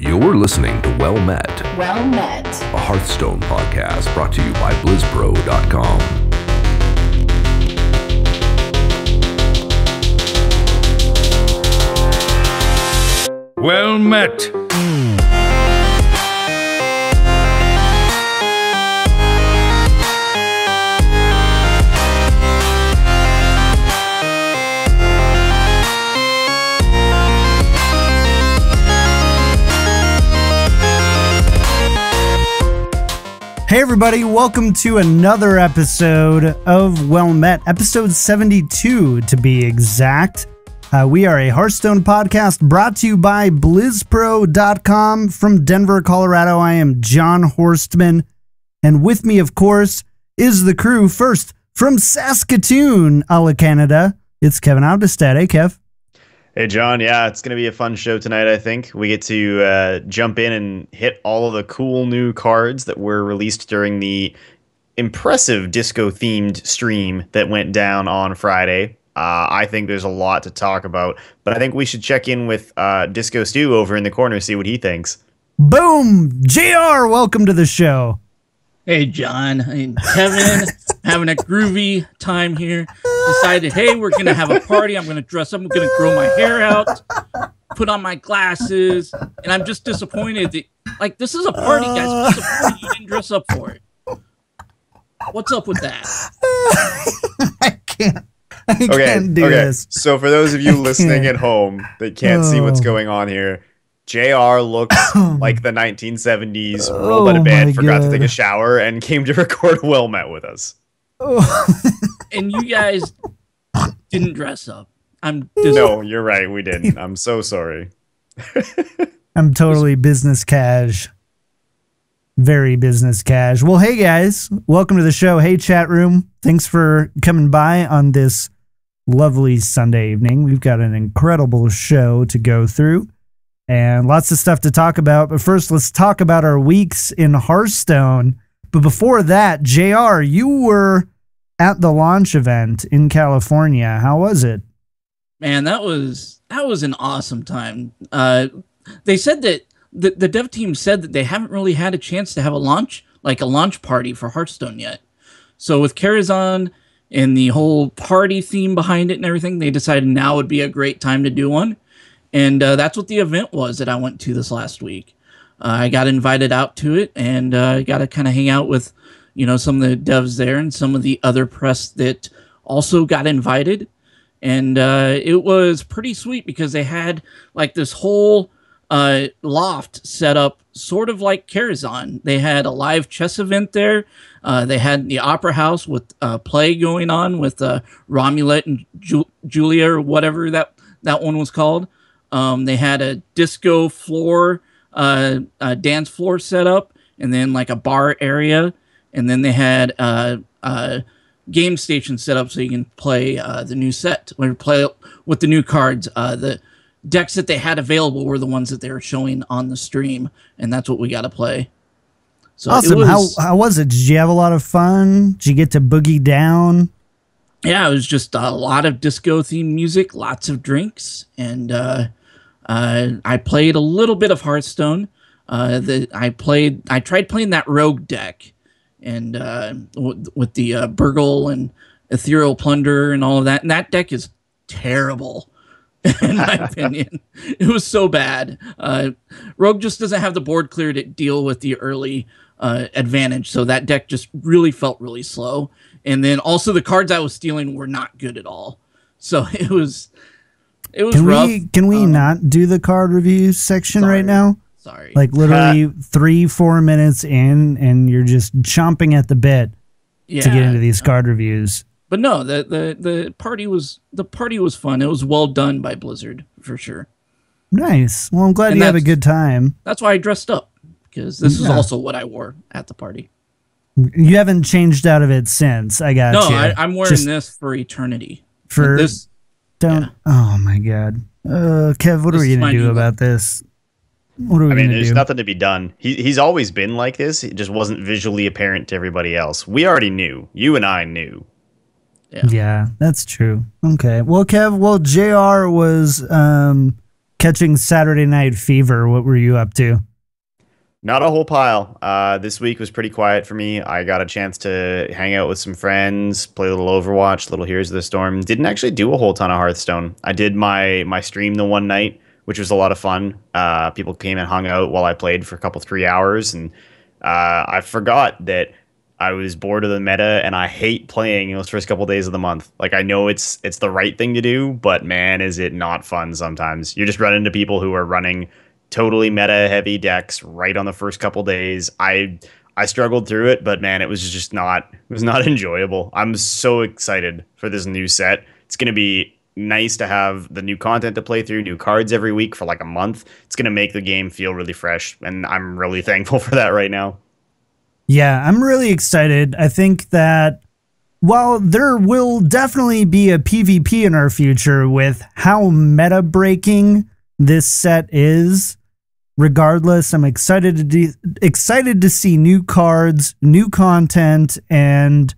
You're listening to Well Met, a Hearthstone podcast brought to you by BlizzPro.com. Well met. Hey everybody, welcome to another episode of Well Met, episode 72 to be exact. We are a Hearthstone podcast brought to you by BlizzPro.com from Denver, Colorado. I am John Horstman, and with me, of course, is the crew. First, from Saskatoon, Canada, it's Kevin Audestad. Hey, Kev. Hey, John. Yeah, it's going to be a fun show tonight, I think. We get to jump in and hit all of the cool new cards that were released during the impressive disco-themed stream that went down on Friday. I think there's a lot to talk about, but I think we should check in with Disco Stu over in the corner, see what he thinks. Boom! JR, welcome to the show. Hey, John. Kevin, having a groovy time here. Decided, hey, we're going to have a party. I'm going to dress up. I'm going to grow my hair out, put on my glasses. And I'm just disappointed that, like, this is a party, guys. I'm disappointed you didn't dress up for it. What's up with that? I can't do this. So for those of you listening at home that can't see what's going on here, JR looks like the 1970s, rolled out of bed, forgot to take a shower, and came to record Well Met with us. And you guys didn't dress up. No, you're right. We didn't. I'm so sorry. I'm totally business cash. Very business cash. Well, hey, guys. Welcome to the show. Hey, chat room. Thanks for coming by on this lovely Sunday evening. We've got an incredible show to go through and lots of stuff to talk about. But first, let's talk about our weeks in Hearthstone. But before that, JR, you were at the launch event in California. How was it? Man, that was an awesome time. They said that the dev team said that they haven't really had a chance to have a launch party for Hearthstone yet. So with Karazhan and the whole party theme behind it and everything, they decided now would be a great time to do one. And that's what the event was that I went to this last week. I got invited out to it and got to kind of hang out with, some of the devs there and some of the other press that also got invited. And it was pretty sweet because they had like this whole loft set up sort of like Karazhan. They had a live chess event there. They had the opera house with play going on with Romulet and Julia or whatever that one was called. They had a disco floor, dance floor set up, and then like a bar area. And then they had a game station set up so you can play the new set or play with the new cards. The decks that they had available were the ones that they were showing on the stream, and that's what we got to play. So awesome. How was it? Did you have a lot of fun? Did you get to boogie down? Yeah, it was just a lot of disco-themed music, lots of drinks, and I played a little bit of Hearthstone. I tried playing that rogue deck, and with the Burgle and Ethereal Plunder and all of that. And that deck is terrible, in my opinion. It was so bad. Rogue just doesn't have the board clear to deal with the early advantage, so that deck just really felt really slow. And then also the cards I was stealing were not good at all. So it was rough. Can we not do the card review section right now? Sorry. Like literally 3-4 minutes in, and you're just chomping at the bit to get into these card reviews. But no, the party was fun. It was well done by Blizzard for sure. Nice. Well, I'm glad you had a good time. That's why I dressed up, because this is also what I wore at the party. You haven't changed out of it since. I got you. No, I'm wearing this for eternity. For this, Oh my God, Kev, what are we gonna do about this? What are we gonna do? There's nothing to be done. He's always been like this. It just wasn't visually apparent to everybody else. We already knew. You and I knew. Yeah, that's true. Okay. Well, Kev, JR was catching Saturday Night Fever. What were you up to? Not a whole pile. This week was pretty quiet for me. I got a chance to hang out with some friends, play a little Overwatch, a little Heroes of the Storm. Didn't actually do a whole ton of Hearthstone. I did my stream the one night, which was a lot of fun. People came and hung out while I played for a couple 3 hours, and I forgot that I was bored of the meta, and I hate playing those first couple days of the month. Like, I know it's the right thing to do, but man, is it not fun sometimes. You just run into people who are running totally meta heavy decks right on the first couple days. I struggled through it, but man, it was not enjoyable. I'm so excited for this new set. It's going to be nice to have the new content to play through, new cards every week for like a month. It's going to make the game feel really fresh, and I'm really thankful for that right now. Yeah, I'm really excited. I think that while there will definitely be a PvP in our future with how meta breaking this set is, regardless, I'm excited to see new cards, new content, and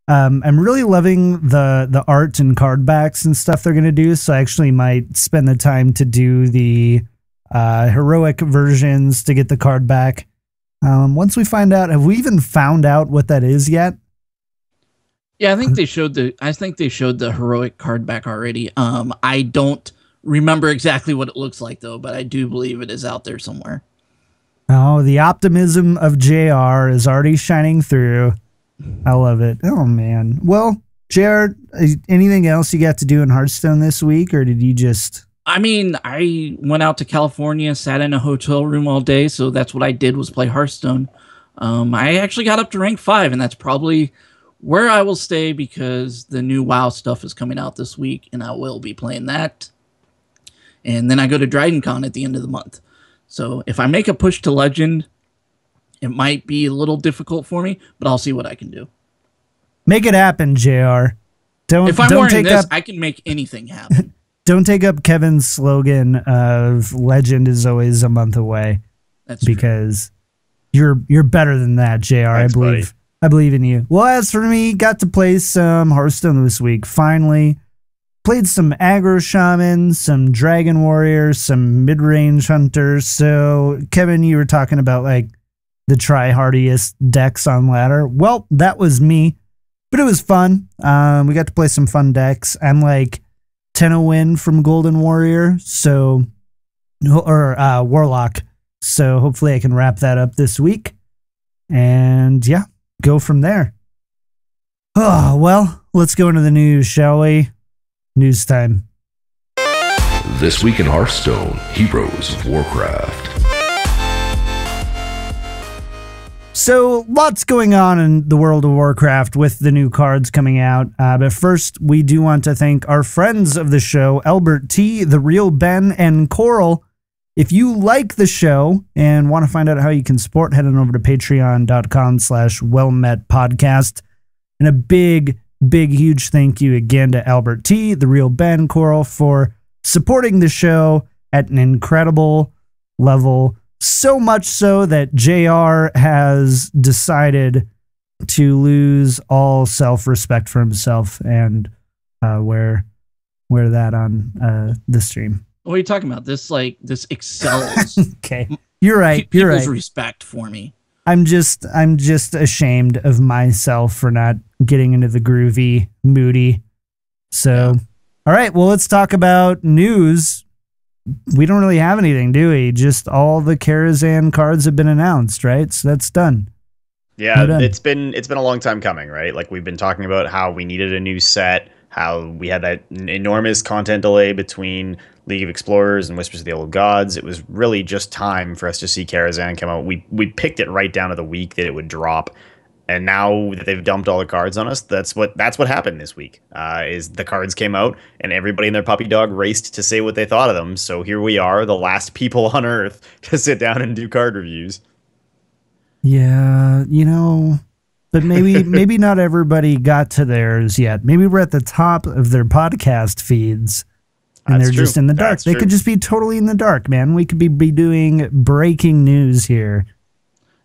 I'm really loving the art and card backs and stuff they're going to do. So I actually might spend the time to do the heroic versions to get the card back. Once we find out, have we even found out what that is yet? Yeah, I think they showed the heroic card back already. I don't remember exactly what it looks like though, but I do believe it is out there somewhere. Oh, the optimism of JR is already shining through. I love it. Oh man. Well, JR, anything else you got to do in Hearthstone this week, or did you just... I mean, I went out to California, sat in a hotel room all day, so that's what I did, was play Hearthstone. I actually got up to rank 5, and that's probably where I will stay because the new WoW stuff is coming out this week, and I will be playing that. And then I go to DragonCon at the end of the month. So if I make a push to Legend, it might be a little difficult for me, but I'll see what I can do. Make it happen, JR. If I'm wearing this, I can make anything happen. Don't take up Kevin's slogan of Legend is always a month away. That's because true. You're better than that, JR. Thanks, I believe in you. Well, as for me, got to play some Hearthstone this week. Finally, played some aggro shaman, some dragon warriors, some mid-range hunters. So, Kevin, you were talking about like the try-hardiest decks on ladder. Well, that was me, but it was fun. We got to play some fun decks. I'm like 10-0 from Golden Warrior, so Warlock. So hopefully I can wrap that up this week, and yeah, go from there. Oh well, let's go into the news, shall we? News time. This week in Hearthstone, Heroes of Warcraft. So, lots going on in the world of Warcraft with the new cards coming out. But first, we do want to thank our friends of the show, Albert T, The Real Ben, and Coral. If you like the show and want to find out how you can support, head on over to patreon.com/wellmetpodcast. And a big, huge thank you again to Albert T, The Real Ben, Coral for supporting the show at an incredible level. So much so that JR has decided to lose all self-respect for himself and wear that on the stream. What are you talking about? This excels. Okay, you're right. You're People's right. respect for me. I'm just ashamed of myself for not getting into the groovy, moody. So, all right. Well, let's talk about news. We don't really have anything, do we? Just all the Karazhan cards have been announced, right? So that's done. Yeah, it's been a long time coming, right? Like, we've been talking about how we needed a new set, how we had that enormous content delay between League of Explorers and Whispers of the Old Gods. It was really just time for us to see Karazhan come out. We picked it right down to the week that it would drop. And now that they've dumped all the cards on us, that's what happened this week. Is the cards came out and everybody and their puppy dog raced to say what they thought of them. So here we are, the last people on Earth to sit down and do card reviews. Yeah, but maybe not everybody got to theirs yet. Maybe we're at the top of their podcast feeds and they're just in the dark. They could just be totally in the dark, man. We could be doing breaking news here.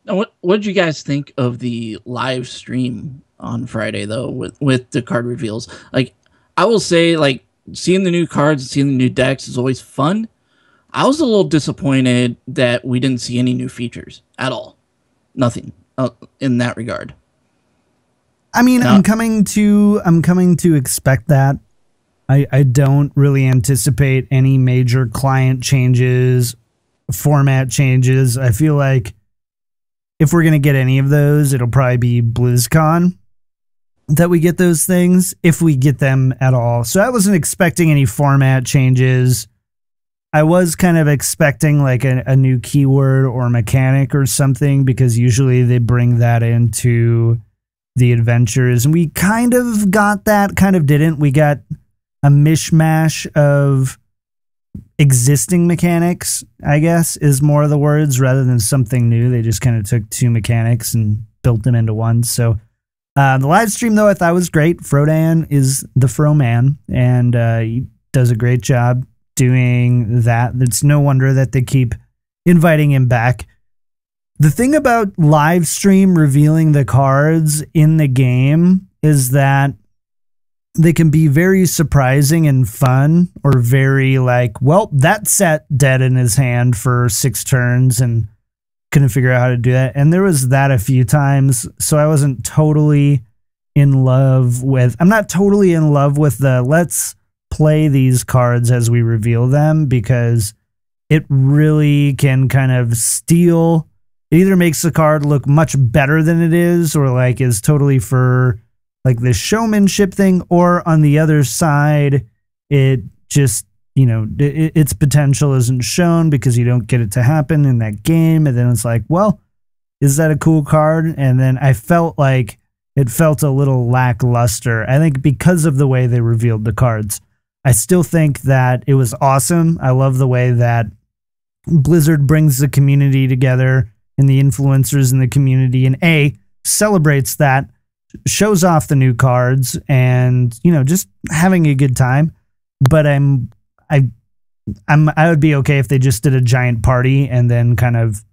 Now, what did you guys think of the live stream on Friday, though, with the card reveals? Like, I will say, like, seeing the new cards, seeing the new decks is always fun, I was a little disappointed that we didn't see any new features at all. Nothing in that regard. I mean, I'm coming to expect that. I don't really anticipate any major client changes, format changes. I feel like if we're going to get any of those, it'll probably be BlizzCon that we get those things, if we get them at all. So I wasn't expecting any format changes. I was kind of expecting like a new keyword or mechanic or something, because usually they bring that into the adventures. And we kind of got that, kind of didn't. We got a mishmash of existing mechanics, I guess, is more of the words, rather than something new. They just kind of took two mechanics and built them into one. So the live stream, though, I thought was great. Frodan is the Fro man, and he does a great job doing that. It's no wonder that they keep inviting him back. The thing about live stream revealing the cards in the game is that they can be very surprising and fun, or very like, well, that sat dead in his hand for 6 turns and couldn't figure out how to do that. And there was that a few times. So I wasn't totally in love with, I'm not totally in love with the let's play these cards as we reveal them, because it really can kind of steal. It either makes the card look much better than it is, or like is totally for like the showmanship thing, or on the other side, it just, you know, its potential isn't shown because you don't get it to happen in that game. And then it's like, well, is that a cool card? And then I felt like it felt a little lackluster, I think, because of the way they revealed the cards. I still think that it was awesome. I love the way that Blizzard brings the community together and the influencers in the community, and celebrates that, shows off the new cards, and, you know, just having a good time. But I would be okay if they just did a giant party and then kind of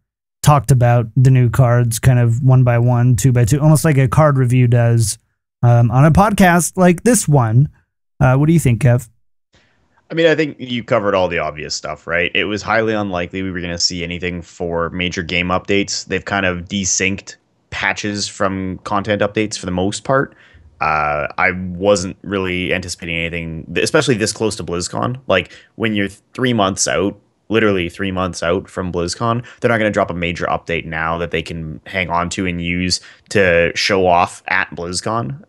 talked about the new cards kind of one by one, two by two, almost like a card review does on a podcast like this one. What do you think, Kev? I mean, I think you covered all the obvious stuff, right? It was highly unlikely we were going to see anything for major game updates. They've kind of desynced patches from content updates for the most part. I wasn't really anticipating anything, especially this close to BlizzCon. Like, when you're 3 months out, literally 3 months out from BlizzCon, they're not going to drop a major update now that they can hang on to and use to show off at BlizzCon.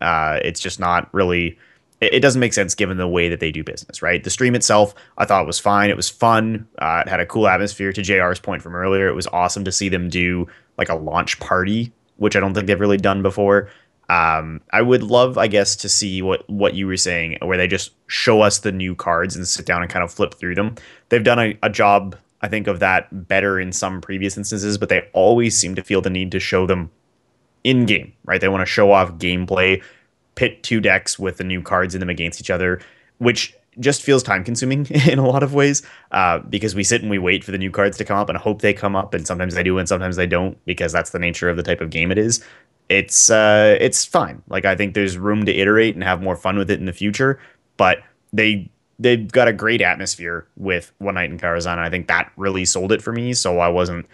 It's just not really... It doesn't make sense given the way that they do business, right? The stream itself, I thought was fine. It was fun. It had a cool atmosphere. To JR's point from earlier, it was awesome to see them do like a launch party, which I don't think they've really done before. I would love, I guess, to see what you were saying, where they just show us the new cards and sit down and kind of flip through them. They've done a job, I think, of that better in some previous instances, but they always seem to feel the need to show them in game, right? They want to show off gameplay, pit 2 decks with the new cards in them against each other, which just feels time consuming in a lot of ways, because we sit and we wait for the new cards to come up and hope they come up, and sometimes they do and sometimes they don't, because that's the nature of the type of game it is. It's fine. Like, I think there's room to iterate and have more fun with it in the future, but they've got a great atmosphere with One Night in Karazhan, and I think that really sold it for me. So I wasn't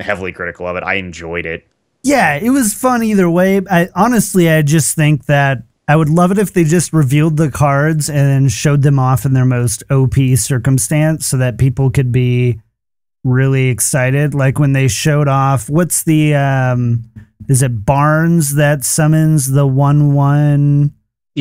heavily critical of it. I enjoyed it. Yeah, it was fun either way. I just think that I would love it if they just revealed the cards and then showed them off in their most OP circumstance, so that people could be really excited. Like when they showed off, what's the, is it Barnes that summons the 1/1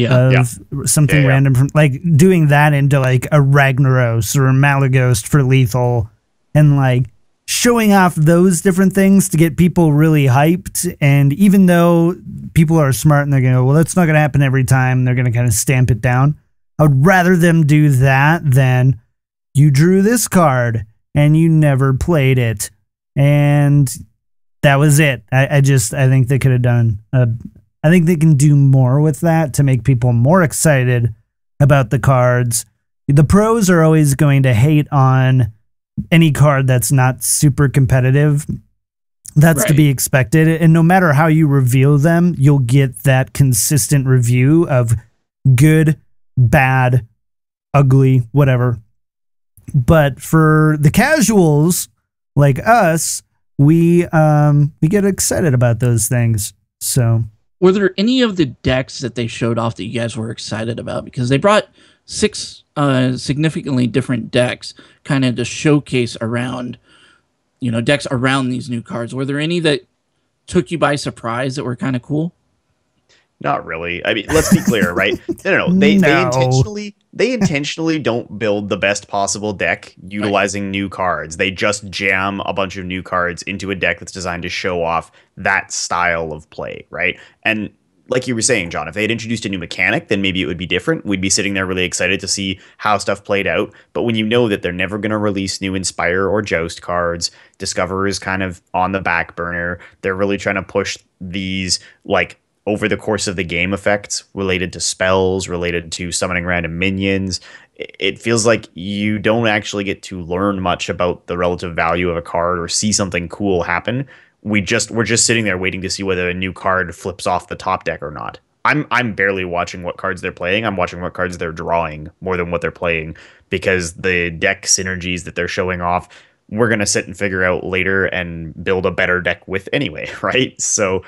of something random from, like, doing that into like a Ragnaros or a Malaghost for lethal, and like showing off those different things to get people really hyped. And even though people are smart and they're going to go, well, that's not going to happen every time, they're going to kind of stamp it down. I would rather them do that than you drew this card and you never played it, and that was it. I think they could have done, I think they can do more with that to make people more excited about the cards. The pros are always going to hate on any card that's not super competitive. That's right, to be expected. And no matter how you reveal them, you'll get that consistent review of good, bad, ugly, whatever. But for the casuals like us, we get excited about those things. So, were there any of the decks that they showed off that you guys were excited about? Because they brought 6 significantly different decks kind of to showcase around, decks around these new cards. Were there any that took you by surprise that were kind of cool? Not really. I mean, let's be clear, right? No. They intentionally don't build the best possible deck utilizing new cards. They just jam a bunch of new cards into a deck that's designed to show off that style of play, right? And like you were saying, John, if they had introduced a new mechanic, then maybe it would be different. We'd be sitting there really excited to see how stuff played out. But when you know that they're never going to release new Inspire or Joust cards, Discover is kind of on the back burner. They're really trying to push these, like, over the course of the game effects related to spells, related to summoning random minions. It feels like you don't actually get to learn much about the relative value of a card or see something cool happen. We're just sitting there waiting to see whether a new card flips off the top deck or not. I'm barely watching what cards they're playing. I'm watching what cards they're drawing more than what they're playing, because the deck synergies that they're showing off, we're going to sit and figure out later and build a better deck with anyway, right? So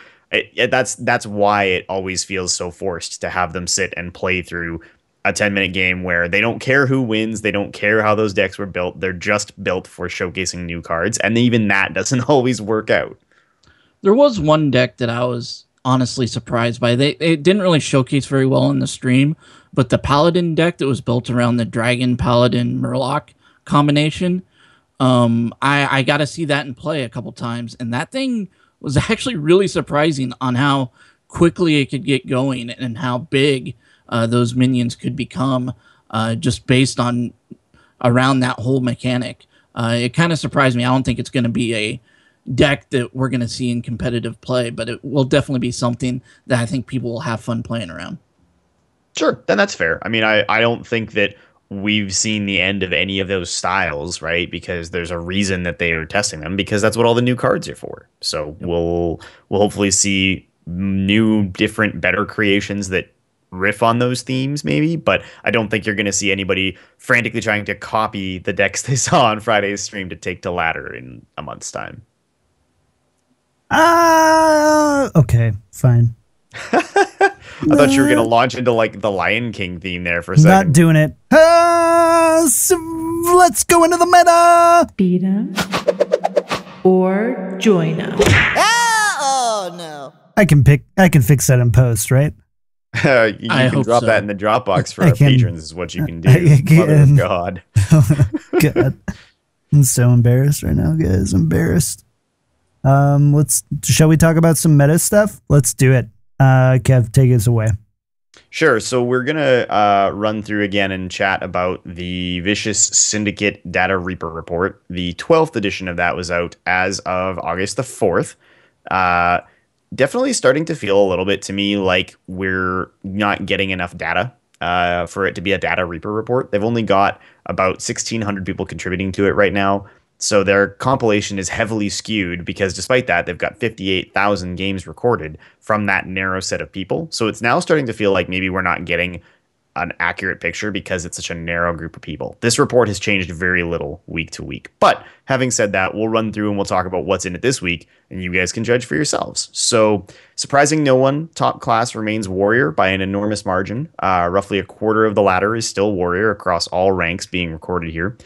that's why it always feels so forced to have them sit and play through a 10-minute game where they don't care who wins. They don't care how those decks were built. They're just built for showcasing new cards. And even that doesn't always work out. There was one deck that I was honestly surprised by. It didn't really showcase very well in the stream, but the Paladin deck that was built around the Dragon, Paladin, Murloc combination, I got to see that in play a couple times. And that thing was actually really surprising on how quickly it could get going and how big those minions could become just based on around that whole mechanic. It kind of surprised me. I don't think it's going to be a deck that we're going to see in competitive play, but it will definitely be something that I think people will have fun playing around. Sure, then that's fair. I mean, I don't think that we've seen the end of any of those styles, right? Because there's a reason that they are testing them, because that's what all the new cards are for. So we'll hopefully see new, different, better creations that riff on those themes maybe, but I don't think you're going to see anybody frantically trying to copy the decks they saw on Friday's stream to take to ladder in a month's time. Okay, fine. I thought you were going to launch into like the Lion King theme there for a second. Not doing it. So let's go into the meta. Beat 'em or join 'em. Oh no! I can fix that in post, right? You can drop that in the Dropbox for our patrons is what you can do. Mother of God. God. I'm so embarrassed right now, guys. Embarrassed. Shall we talk about some meta stuff? Let's do it. Kev, take us away. Sure. So we're going to run through again and chat about the Vicious Syndicate Data Reaper report. The 12th edition of that was out as of August the 4th. Definitely starting to feel a little bit to me like we're not getting enough data for it to be a Data Reaper report. They've only got about 1,600 people contributing to it right now. So their compilation is heavily skewed because despite that, they've got 58,000 games recorded from that narrow set of people. So it's now starting to feel like maybe we're not getting an accurate picture because it's such a narrow group of people. This report has changed very little week to week. But having said that, we'll run through and we'll talk about what's in it this week, and you guys can judge for yourselves. So surprising no one, top class remains Warrior by an enormous margin. Roughly a quarter of the ladder is still Warrior across all ranks being recorded here.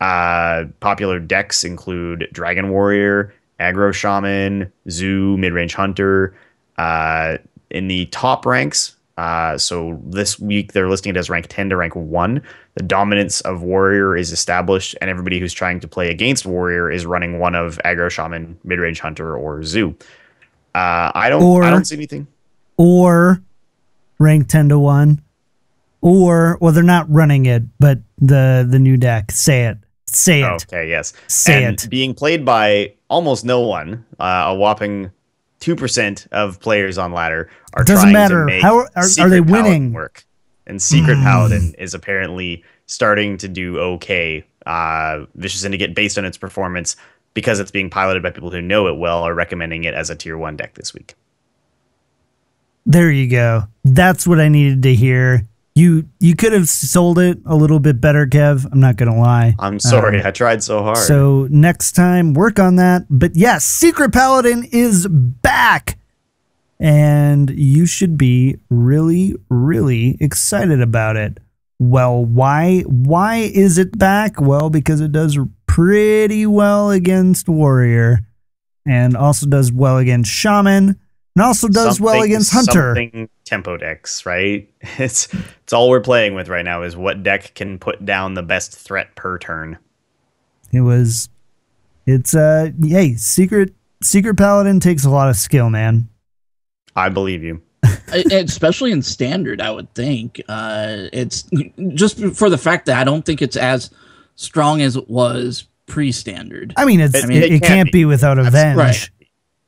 Popular decks include Dragon Warrior, Aggro Shaman, Zoo, Midrange Hunter. In the top ranks, so this week they're listing it as rank 10 to rank 1. The dominance of Warrior is established, and everybody who's trying to play against Warrior is running one of Aggro Shaman, Midrange Hunter, or Zoo. I don't see anything. Or rank 10 to 1. Or, well, they're not running it, but the new deck. Say it. Say it. Okay, yes. Say and it. Being played by almost no one, a whopping 2% of players on ladder are trying to make are they winning? Work. And Secret Paladin is apparently starting to do okay. Vicious Syndicate, based on its performance, because it's being piloted by people who know it well, are recommending it as a tier 1 deck this week. There you go. That's what I needed to hear. You could have sold it a little bit better, Kev. I'm not gonna lie. I'm sorry, I tried so hard. So next time, work on that. But yes, Secret Paladin is back, and you should be really, really excited about it. Well, why is it back? Well, because it does pretty well against Warrior, and also does well against Shaman, and also does well against Hunter. Something tempo decks, right? It's all we're playing with right now is what deck can put down the best threat per turn. Hey, Secret Paladin takes a lot of skill, man. I believe you. Especially in Standard, I would think. It's just for the fact that I don't think it's as strong as it was pre-Standard. I mean, it can't be without Avenge.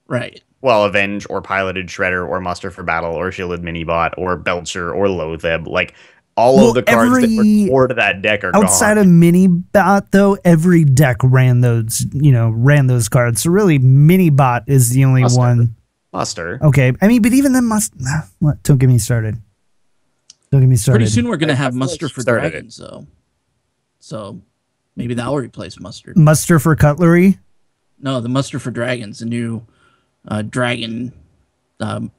Right. Well, Avenge or Piloted Shredder or Muster for Battle or Shielded Minibot or Belcher or Loatheb. Like, all of the cards that were core to that deck are outside gone. of Minibot, though, every deck ran those cards. So really, Minibot is the only one. Muster. Okay. I mean, but even then, don't get me started. Pretty soon we're going to have Muster for started Dragons, though. So maybe that will replace Muster. Muster for Cutlery? No, the Muster for Dragons, the new Dragon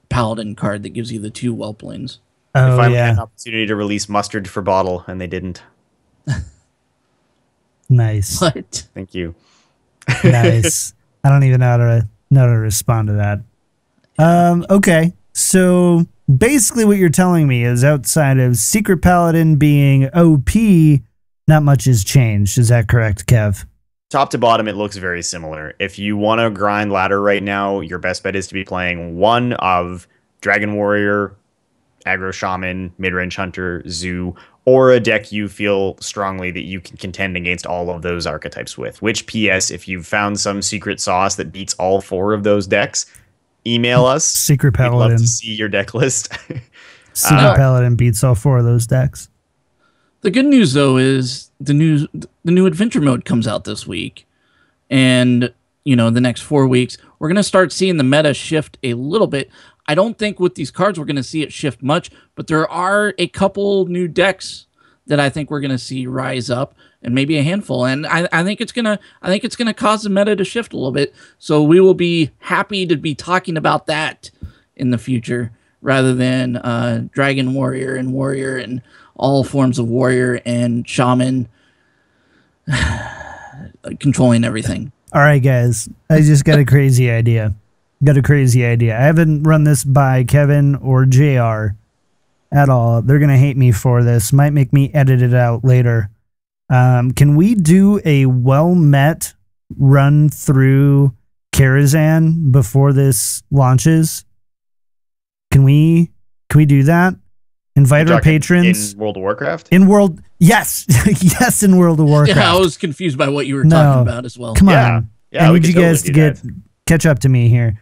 Paladin card that gives you the 2 Whelplings. They Oh, finally had yeah. an opportunity to release Mustard for Bottle, and they didn't. Nice. What? Thank you. Nice. I don't even know how to respond to that. Okay. So basically what you're telling me is outside of Secret Paladin being OP, not much has changed. Is that correct, Kev? Top to bottom, it looks very similar. If you want to grind ladder right now, your best bet is to be playing one of Dragon Warrior, Aggro Shaman, Midrange Hunter, Zoo, or a deck you feel strongly that you can contend against all of those archetypes with. Which, P.S., if you've found some secret sauce that beats all 4 of those decks, email us. Secret We'd love Paladin. to see your deck list. Secret Paladin beats all 4 of those decks. The good news, though, is the new adventure mode comes out this week, and the next 4 weeks we're going to start seeing the meta shift a little bit. I don't think with these cards we're going to see it shift much, but there are a couple new decks that I think we're going to see rise up, and maybe a handful. And I think it's gonna cause the meta to shift a little bit. So we will be happy to be talking about that in the future, rather than Dragon Warrior and all forms of Warrior and Shaman controlling everything. All right, guys. I just got a crazy idea. I haven't run this by Kevin or JR at all. They're going to hate me for this. Might make me edit it out later. Can we do a well-met run through Karazhan before this launches? Can we do that? Invite our patrons in World of Warcraft. Yes, yes, in World of Warcraft. Yeah, I was confused by what you were talking about as well. Come on, Yeah, I we need you could guys totally to do catch up to me here.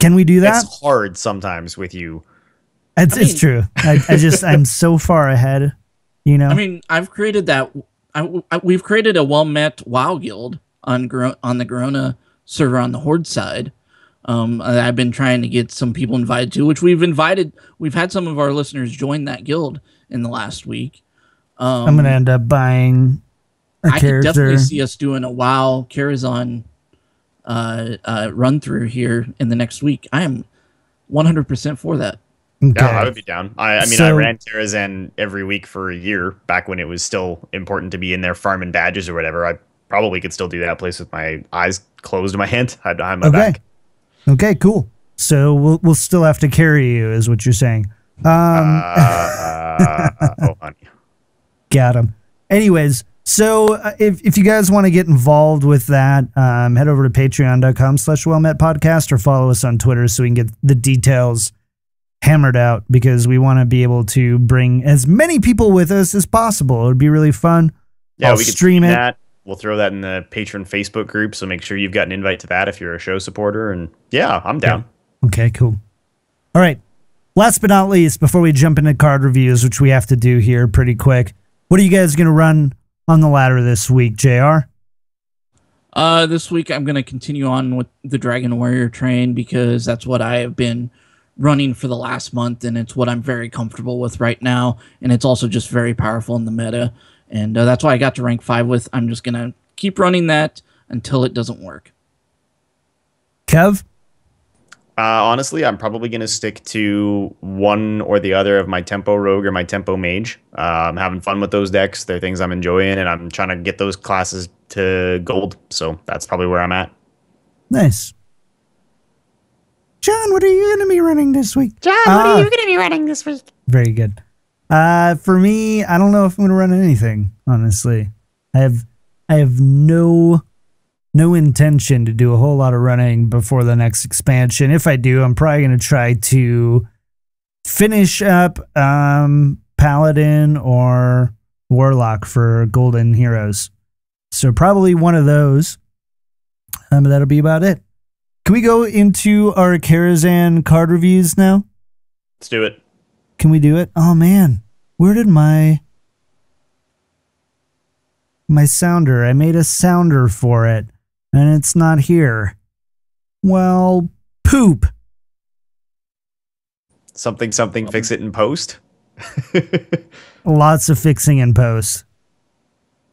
Can we do that? It's hard sometimes with you. It's true. I'm so far ahead. I mean, I've created that. We've created a well-met WoW guild on the Corona server on the Horde side. I've been trying to get some people invited to, which we've invited. We've had some of our listeners join that guild in the last week. I'm gonna end up buying a character. I could definitely see us doing a WoW Karazhan run through here in the next week. I am 100% for that. Okay. Yeah, I would be down. I mean, I ran Karazhan every week for a year back when it was still important to be in there farming badges or whatever. I probably could still do that place with my eyes closed in my hand. I'd have my back. Okay, cool. So we'll still have to carry you, is what you're saying. Oh, honey. Got him. Anyways, so if you guys want to get involved with that, head over to patreon.com/wellmetpodcast or follow us on Twitter so we can get the details hammered out, because we want to be able to bring as many people with us as possible. It would be really fun. Yeah, I'll we could stream it. that. We'll throw that in the patron Facebook group, so make sure you've got an invite to that if you're a show supporter. And yeah, I'm down. Yeah. Okay, cool. All right. Last but not least, before we jump into card reviews, which we have to do here pretty quick, what are you guys going to run on the ladder this week, JR? This week I'm going to continue on with the Dragon Warrior train, because that's what I have been running for the last month, and it's what I'm very comfortable with right now. And it's also just very powerful in the meta. And that's why I got to rank 5 with. I'm just going to keep running that until it doesn't work. Kev? Honestly, I'm probably going to stick to one or the other of my Tempo Rogue or my Tempo Mage. I'm having fun with those decks. They're things I'm enjoying, and I'm trying to get those classes to gold. So that's probably where I'm at. Nice. John, what are you going to be running this week? Very good. For me, I don't know if I'm going to run anything, honestly. I have no intention to do a whole lot of running before the next expansion. If I do, I'm probably going to try to finish up Paladin or Warlock for Golden Heroes. So probably one of those. But that'll be about it. Can we go into our Karazhan card reviews now? Let's do it. Can we do it? Oh man, where did my sounder? I made a sounder for it, and it's not here. Well, poop. Something, fix it in post. Lots of fixing in post.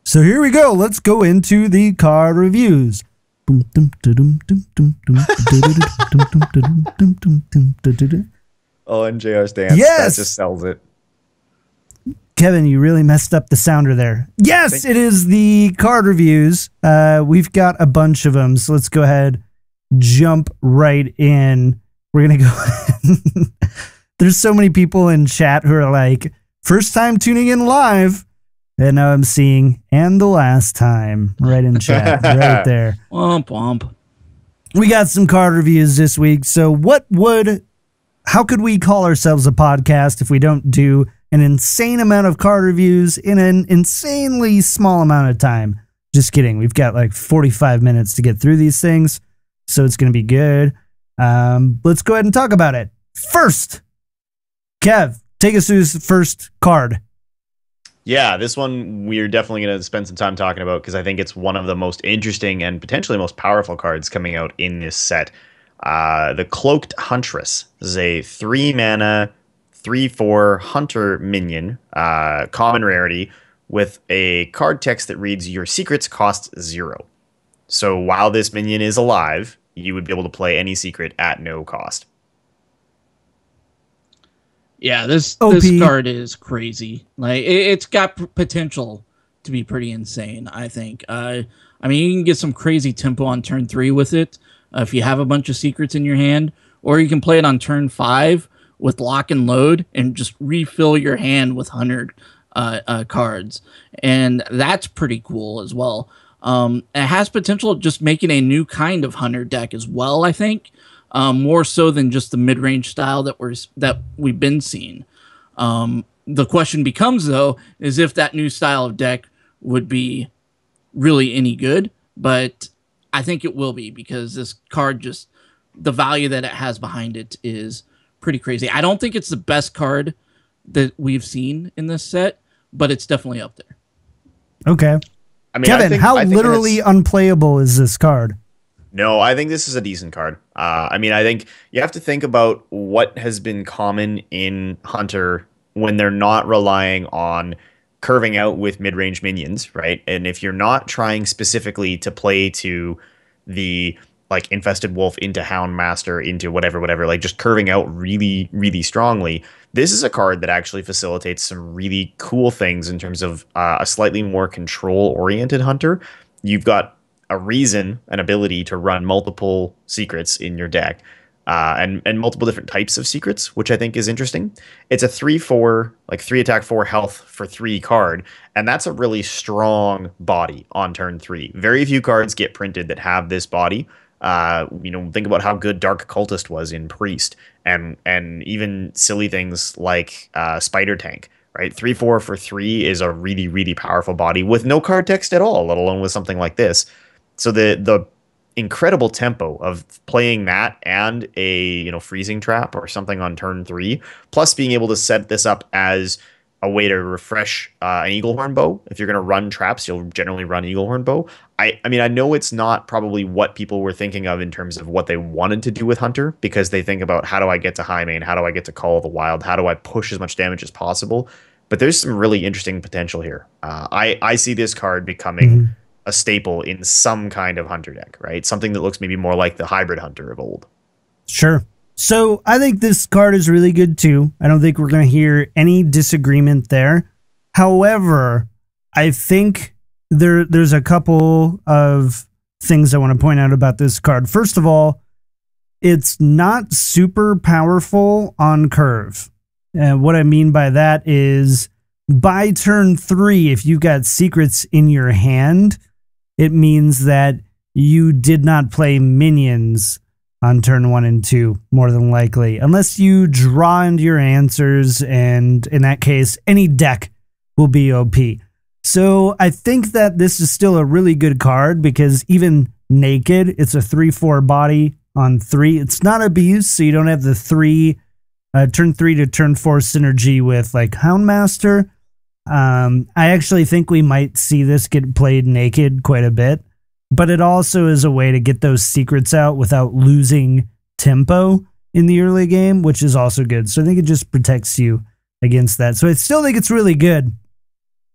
So here we go. Let's go into the card reviews. Oh, and JR's dance. Yes! That just sells it. Kevin, you really messed up the sounder there. Yes, it is the card reviews. We've got a bunch of them, so let's go ahead, jump right in. We're going to go. There's so many people in chat who are like, first time tuning in live. And now I'm seeing, and the last time, right in chat, right there. Womp womp. We got some card reviews this week. So how could we call ourselves a podcast if we don't do an insane amount of card reviews in an insanely small amount of time? Just kidding. We've got like 45 minutes to get through these things, so it's going to be good. Let's go ahead and talk about it. First, Kev, take us through this first card. Yeah, this one we're definitely going to spend some time talking about because I think it's one of the most interesting and potentially most powerful cards coming out in this set. The Cloaked Huntress. This is a 3-mana, 3/4 hunter minion, common rarity, with a card text that reads, "Your secrets cost 0." So while this minion is alive, you would be able to play any secret at no cost. Yeah, this card is crazy. Like it's got potential to be pretty insane, I think. I mean, you can get some crazy tempo on turn 3 with it if you have a bunch of secrets in your hand, or you can play it on turn 5 with lock and load and just refill your hand with 100 cards, and that's pretty cool as well. It has potential of just making a new kind of hunter deck as well, I think. More so than just the mid-range style that we've been seeing. The question becomes, though, is if that new style of deck would be really any good, but I think it will be because this card the value that it has behind it is pretty crazy. I don't think it's the best card that we've seen in this set, but it's definitely up there. Okay. I mean, Kevin, how literally unplayable is this card? No, I think this is a decent card. I mean, I think you have to think about what has been common in Hunter when they're not relying on curving out with mid-range minions, right? And if you're not trying specifically to play to the like Infested Wolf into Houndmaster into whatever, like just curving out really, really strongly, this is a card that actually facilitates some really cool things in terms of a slightly more control-oriented Hunter. You've got a reason, an ability to run multiple secrets in your deck, and multiple different types of secrets, which I think is interesting. It's a 3/4, like 3 attack, 4 health for 3 card, and that's a really strong body on turn 3. Very few cards get printed that have this body. Think about how good Dark Cultist was in Priest, and even silly things like Spider Tank. Right, 3/4 for 3 is a really, really powerful body with no card text at all, let alone with something like this. So the incredible tempo of playing that and a freezing trap or something on turn 3, plus being able to set this up as a way to refresh an Eaglehorn bow. If you're going to run traps, you'll generally run Eaglehorn bow. I mean, I know it's not probably what people were thinking of in terms of what they wanted to do with Hunter, because they think about how do I get to high main? How do I get to Call of the Wild? How do I push as much damage as possible? But there's some really interesting potential here. I see this card becoming a staple in some kind of Hunter deck, right? Something that looks maybe more like the hybrid Hunter of old. Sure. So I think this card is really good too. I don't think we're going to hear any disagreement there. However, I think there's a couple of things I want to point out about this card. First of all, it's not super powerful on curve. What I mean by that is by turn 3, if you've got secrets in your hand, it means that you did not play minions on turn 1 and 2, more than likely, unless you draw into your answers, and in that case, any deck will be OP. So I think that this is still a really good card, because even naked, it's a 3/4 body on 3. It's not abuse, so you don't have the turn 3 to turn 4 synergy with like Houndmaster. I actually think we might see this get played naked quite a bit. But it also is a way to get those secrets out without losing tempo in the early game, which is also good. So I think it just protects you against that. So I still think it's really good.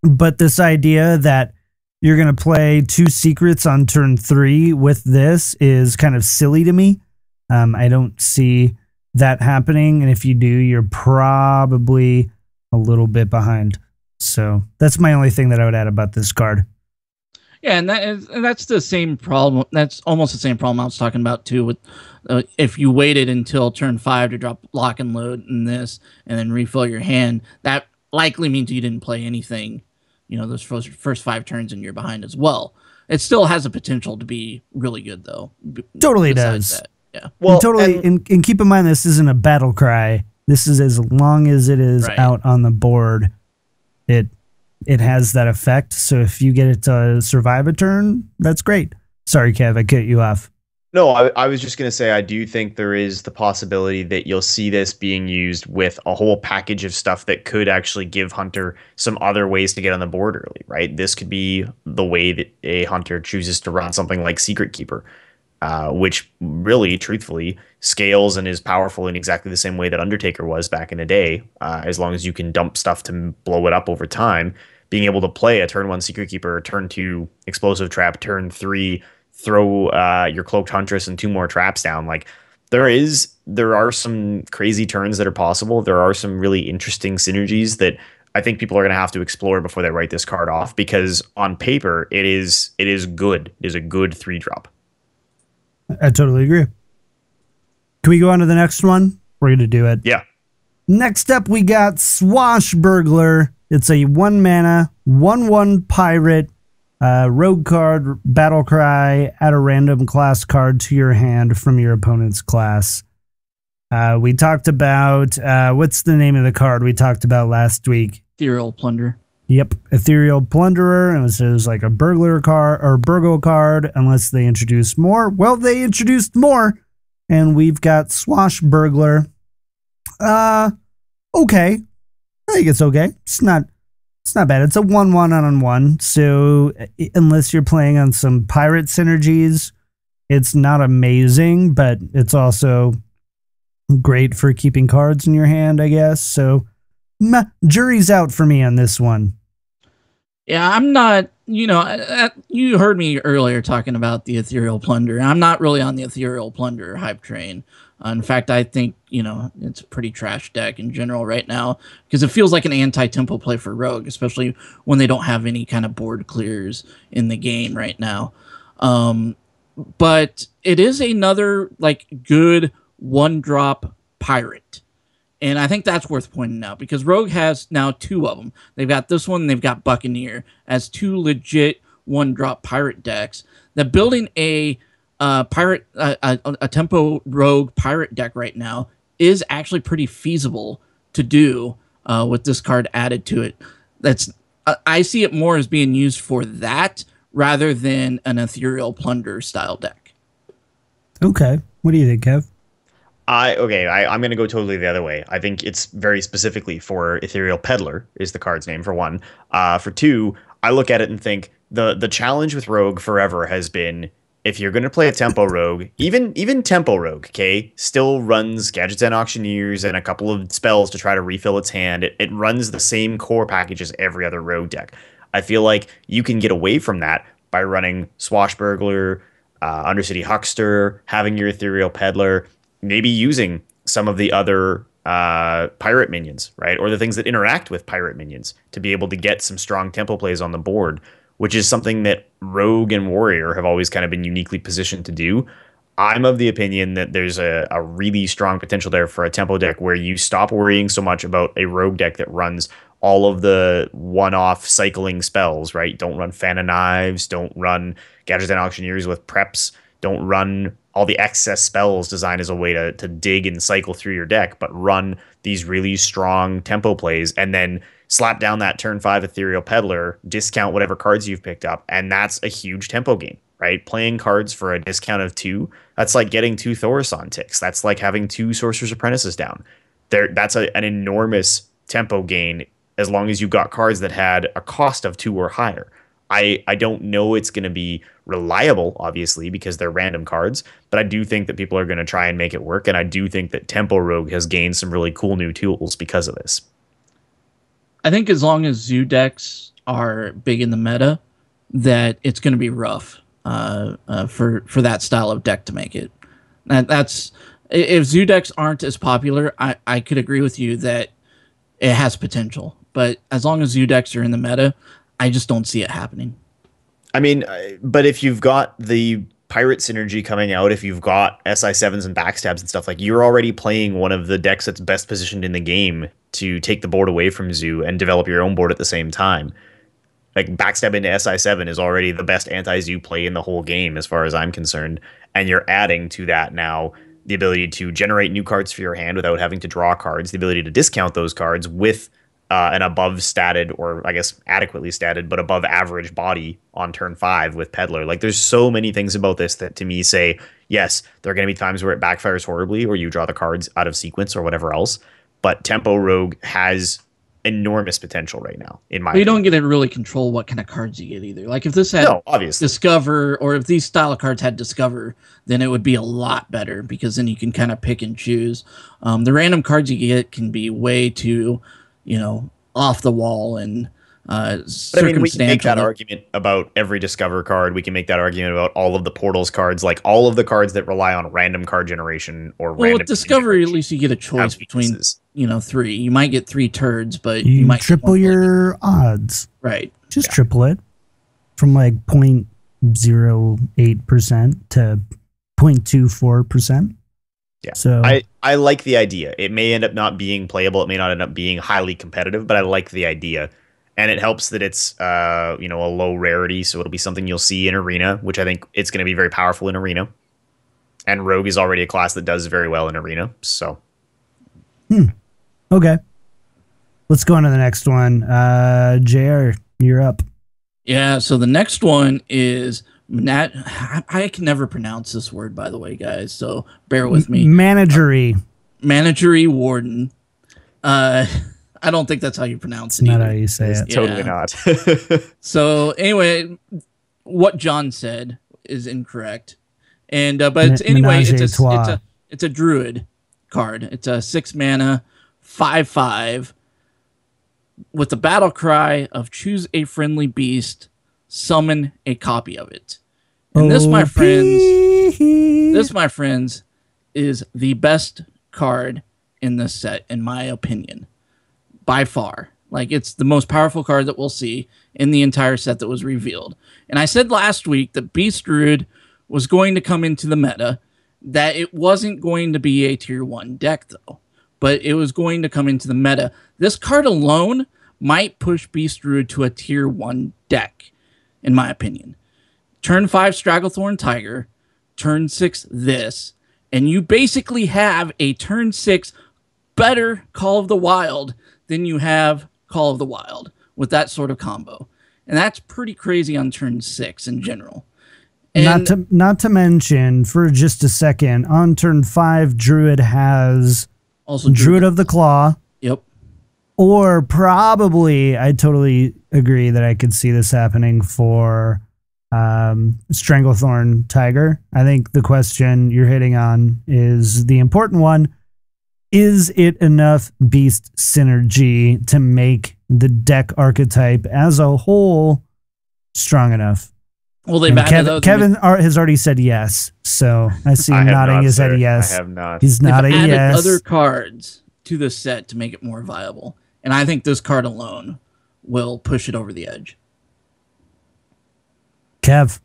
But this idea that you're going to play 2 secrets on turn 3 with this is kind of silly to me. I don't see that happening. And if you do, you're probably a little bit behind. So that's my only thing that I would add about this card. Yeah, and that's the same problem. That's almost the same problem I was talking about too. With if you waited until turn 5 to drop lock and load in this, and then refill your hand, that likely means you didn't play anything. You know, those first 5 turns, and you're behind as well. It still has a potential to be really good, though. Totally does. That. Yeah. Well, and keep in mind, this isn't a battle cry. This is as long as it is out on the board, it has that effect. So if you get it to survive a turn, that's great. Sorry, Kev, I cut you off. No, I was just going to say, I do think there is the possibility that you'll see this being used with a whole package of stuff that could actually give Hunter some other ways to get on the board early, right? This could be the way that a Hunter chooses to run something like Secret Keeper, which really, truthfully, scales and is powerful in exactly the same way that Undertaker was back in the day, as long as you can dump stuff to blow it up over time. Being able to play a turn 1 Secret Keeper, turn 2 Explosive Trap, turn 3 throw your Cloaked Huntress and 2 more traps down. Like there are some crazy turns that are possible. There are some really interesting synergies that I think people are going to have to explore before they write this card off, because on paper it is good. It is a good 3-drop. I totally agree. Can we go on to the next one? We're going to do it. Yeah. Next up, we got Swashbuckler. It's a 1-mana, 1/1 pirate, rogue card, battle cry, add a random class card to your hand from your opponent's class. We talked about, what's the name of the card we talked about last week? Ethereal Plunder. Yep, Ethereal Plunderer. And it was like a burglar card or burgle card, unless they introduced more. Well, they introduced more, and we've got Swashbuckler. Okay. I think it's okay. It's not bad. It's a 1/1 on 1. So unless you're playing on some pirate synergies, it's not amazing, but it's also great for keeping cards in your hand, I guess. So jury's out for me on this one. Yeah, I'm not, you heard me earlier talking about the Ethereal Plunder. I'm not really on the Ethereal Plunder hype train. In fact, I think, it's a pretty trash deck in general right now, because it feels like an anti-tempo play for Rogue, especially when they don't have any kind of board clears in the game right now. But it is another good 1-drop pirate. And I think that's worth pointing out, because Rogue has now 2 of them. They've got this one and they've got Buccaneer as 2 legit 1-drop pirate decks. That building a tempo rogue pirate deck right now is actually pretty feasible to do with this card added to it. I see it more as being used for that rather than an Ethereal Plunder style deck. Okay. What do you think, Kev? I'm going to go totally the other way. I think it's very specifically for Ethereal Peddler is the card's name for one. For two, I look at it and think the challenge with Rogue forever has been if you're going to play a Tempo Rogue, even Tempo Rogue, okay, still runs Gadgets and Auctioneers and a couple of spells to try to refill its hand. It runs the same core package as every other Rogue deck. I feel like you can get away from that by running Swashbuckler, Undercity Huckster, having your Ethereal Peddler, maybe using some of the other pirate minions, right? Or the things that interact with pirate minions to be able to get some strong tempo plays on the board, which is something that Rogue and Warrior have always kind of been uniquely positioned to do. I'm of the opinion that there's a really strong potential there for a tempo deck where you stop worrying so much about a Rogue deck that runs all of the one-off cycling spells, right? Don't run Fan of Knives, don't run Gadgets and Auctioneers with preps, don't run all the excess spells designed as a way to dig and cycle through your deck, but run these really strong tempo plays and then slap down that turn 5 Ethereal Peddler, discount whatever cards you've picked up, and that's a huge tempo gain, right? Playing cards for a discount of 2, that's like getting 2 Thaurissan ticks. That's like having 2 Sorcerer's Apprentices down. That's an enormous tempo gain as long as you got cards that had a cost of 2 or higher. I don't know it's going to be reliable, obviously, because they're random cards, but I do think that people are going to try and make it work, and I do think that Tempo Rogue has gained some really cool new tools because of this. I think as long as zoo decks are big in the meta, that it's going to be rough for that style of deck to make it. That's if zoo decks aren't as popular, I could agree with you that it has potential. But as long as zoo decks are in the meta, I just don't see it happening. I mean, but if you've got the pirate synergy coming out, if you've got SI7s and backstabs and stuff, like you're already playing one of the decks that's best positioned in the game to take the board away from Zoo and develop your own board at the same time. Like backstab into SI7 is already the best anti-Zoo play in the whole game as far as I'm concerned. And you're adding to that now the ability to generate new cards for your hand without having to draw cards, the ability to discount those cards with an above statted, or I guess adequately statted, but above average body on turn 5 with Peddler. Like there's so many things about this that to me say, yes, there are going to be times where it backfires horribly or you draw the cards out of sequence or whatever else. But Tempo Rogue has enormous potential right now, in my opinion. You don't get to really control what kind of cards you get either. Like if this had obviously Discover, or if these style of cards had Discover, then it would be a lot better because then you can kind of pick and choose. The random cards you get can be way too, off the wall and But I mean, we can make that argument about every Discover card. We can make that argument about all of the Portals cards, like all of the cards that rely on random card generation or random. With Discover, at least you get a choice between 3. You might get 3 turds, but you might triple your odds. Right. Just triple it from like 0.08% to 0.24%. Yeah. So I like the idea. It may end up not being playable. It may not end up being highly competitive, but I like the idea. And it helps that it's a low rarity, so it'll be something you'll see in Arena, which I think it's going to be very powerful in Arena. And Rogue is already a class that does very well in Arena, so. Okay. Let's go on to the next one. JR, you're up. Yeah, so the next one is I can never pronounce this word, by the way, guys, so bear with me. Managery Warden. I don't think that's how you pronounce it. Not how you say it. Totally not. So anyway, what John said is incorrect, and but anyway, it's a druid card. It's a 6 mana, 5/5 with the battle cry of choose a friendly beast, summon a copy of it. And this, my friends, is the best card in this set, in my opinion. By far. Like, it's the most powerful card that we'll see in the entire set that was revealed. And I said last week that Beast Druid was going to come into the meta, that it wasn't going to be a tier 1 deck, though. But it was going to come into the meta. This card alone might push Beast Druid to a tier 1 deck, in my opinion. Turn 5 Stragglethorn Tiger, turn 6 this, and you basically have a turn 6 better Call of the Wild than you have Call of the Wild with that sort of combo. And that's pretty crazy on turn 6 in general. And not to mention, for just a second, on turn 5, Druid has also Druid of the Claw. Yep. Or probably, I totally agree that I could see this happening for Stranglethorn Tiger. I think the question you're hitting on is the important one. Is it enough beast synergy to make the deck archetype as a whole strong enough? Well, they've added Kevin has already said yes, so I see him nodding his head yes. I have not. He's nodding added yes. other cards to the set to make it more viable, and I think this card alone will push it over the edge. Kev,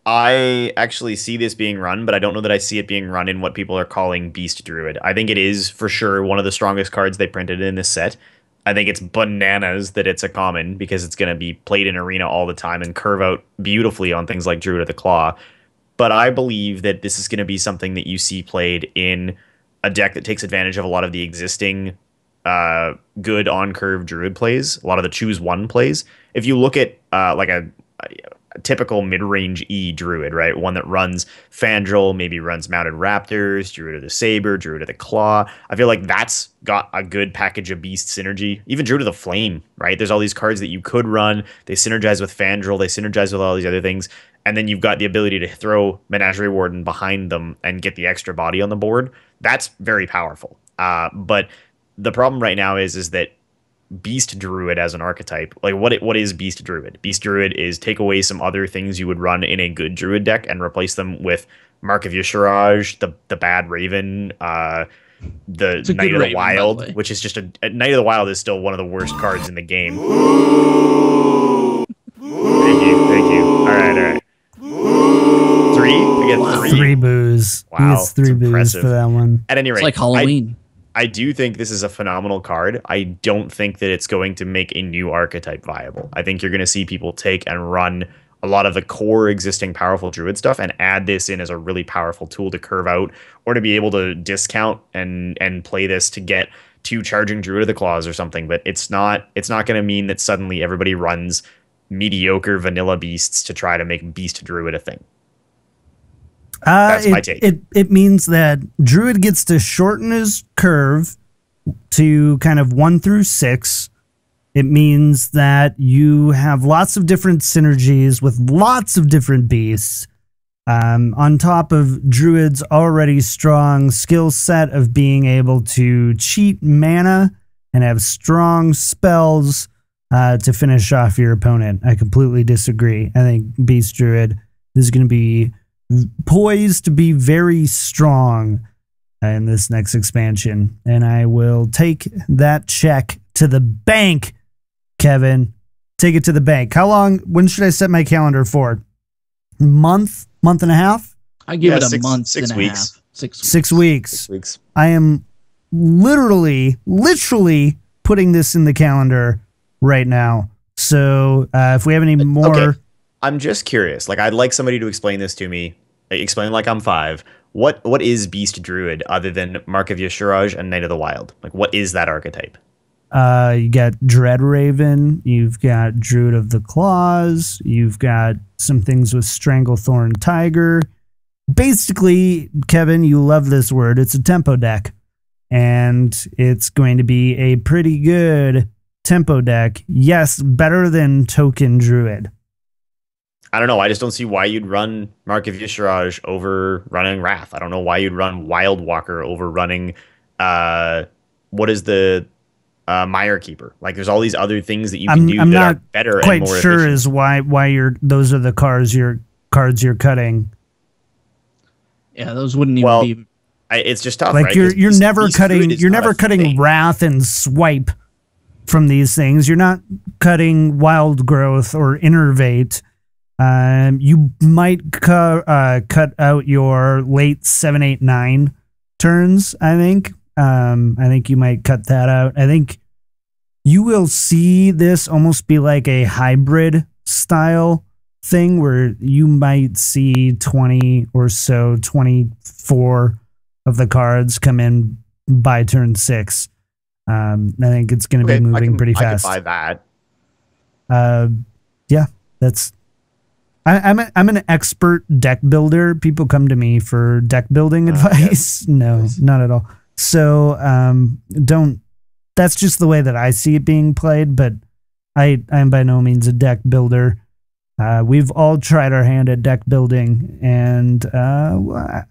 I actually see this being run, but I don't know that I see it being run in what people are calling Beast Druid. I think it is for sure one of the strongest cards they printed in this set. I think it's bananas that it's a common because it's going to be played in Arena all the time and curve out beautifully on things like Druid of the Claw. But I believe that this is going to be something that you see played in a deck that takes advantage of a lot of the existing good on-curve Druid plays, a lot of the choose one plays. If you look at like a typical mid-range E Druid, right? One that runs Fandral, maybe runs Mounted Raptors, Druid of the Saber, Druid of the Claw. I feel like that's got a good package of beast synergy. Even Druid of the Flame, right? There's all these cards that you could run. They synergize with Fandral. They synergize with all these other things. And then you've got the ability to throw Menagerie Warden behind them and get the extra body on the board. That's very powerful. But the problem right now is that Beast Druid as an archetype, like what is Beast Druid? Beast Druid is take away some other things you would run in a good Druid deck and replace them with Mark of Yeshuraj, the Bad Raven, the Knight of the Wild, which is just a Knight of the Wild is still one of the worst cards in the game. Thank you. All right. 3? We get 3. 3 boos. Wow, He gets 3 boos impressive. for that one. At any rate, It's like Halloween. I do think this is a phenomenal card. I don't think that it's going to make a new archetype viable. I think you're going to see people take and run a lot of the core existing powerful Druid stuff and add this in as a really powerful tool to curve out or to be able to discount and play this to get 2 charging Druid of the Claws or something. But it's not going to mean that suddenly everybody runs mediocre vanilla beasts to try to make Beast Druid a thing. That's my take. It means that Druid gets to shorten his curve to kind of 1 through 6. It means that you have lots of different synergies with lots of different beasts. On top of Druid's already strong skill set of being able to cheat mana and have strong spells to finish off your opponent. I completely disagree. I think Beast Druid is going to be poised to be very strong in this next expansion, and I will take that check to the bank. Kevin, take it to the bank. When should I set my calendar for? Month and a half? I give it a 6 month 6 and weeks. a half. 6 weeks. 6 weeks. 6 weeks. I am literally putting this in the calendar right now. So if we have any more... Okay. I'm just curious. Like, I'd like somebody to explain this to me. Explain like I'm 5. What is Beast Druid other than Mark of Yeshuraj and Knight of the Wild? Like, what is that archetype? You got Dread Raven, you've got Druid of the Claws, you've got some things with Stranglethorn Tiger. Basically, Kevin, you love this word. It's a tempo deck. And it's going to be a pretty good tempo deck. Yes, better than Token Druid. I don't know. I just don't see why you'd run Mark of Yeshuraj over running Wrath. I don't know why you'd run Wild Walker over running what is the Mire Keeper. Like, there's all these other things that you can do that are better and more efficient. I'm not quite sure is why those are the cards you're cutting. Yeah, those wouldn't even be. It's just tough. Like, right? you're never cutting thing. Wrath and Swipe from these things. You're not cutting Wild Growth or Innervate. You might cut out your late 7, 8, 9 turns. I think you might cut that out. I think you will see this almost be like a hybrid style thing where you might see 20 or so, 24 of the cards come in by turn 6. I think it's going to be moving pretty fast. I can buy that. Yeah, that's. I'm an expert deck builder. People come to me for deck building advice. Yes. No, Yes. not at all. So don't. That's just the way that I see it being played. But I am by no means a deck builder. We've all tried our hand at deck building, and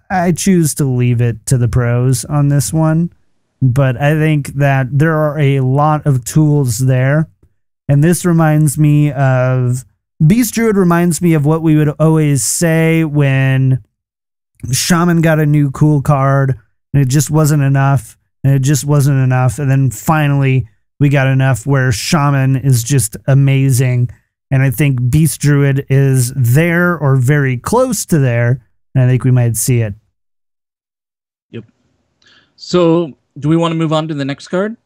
I choose to leave it to the pros on this one. But I think that there are a lot of tools there, and this reminds me of Beast Druid. Reminds me of what we would always say when Shaman got a new cool card, and it just wasn't enough, and it just wasn't enough, and then finally we got enough where Shaman is just amazing. And I think Beast Druid is there or very close to there. And I think we might see it. Yep. So, do we want to move on to the next card?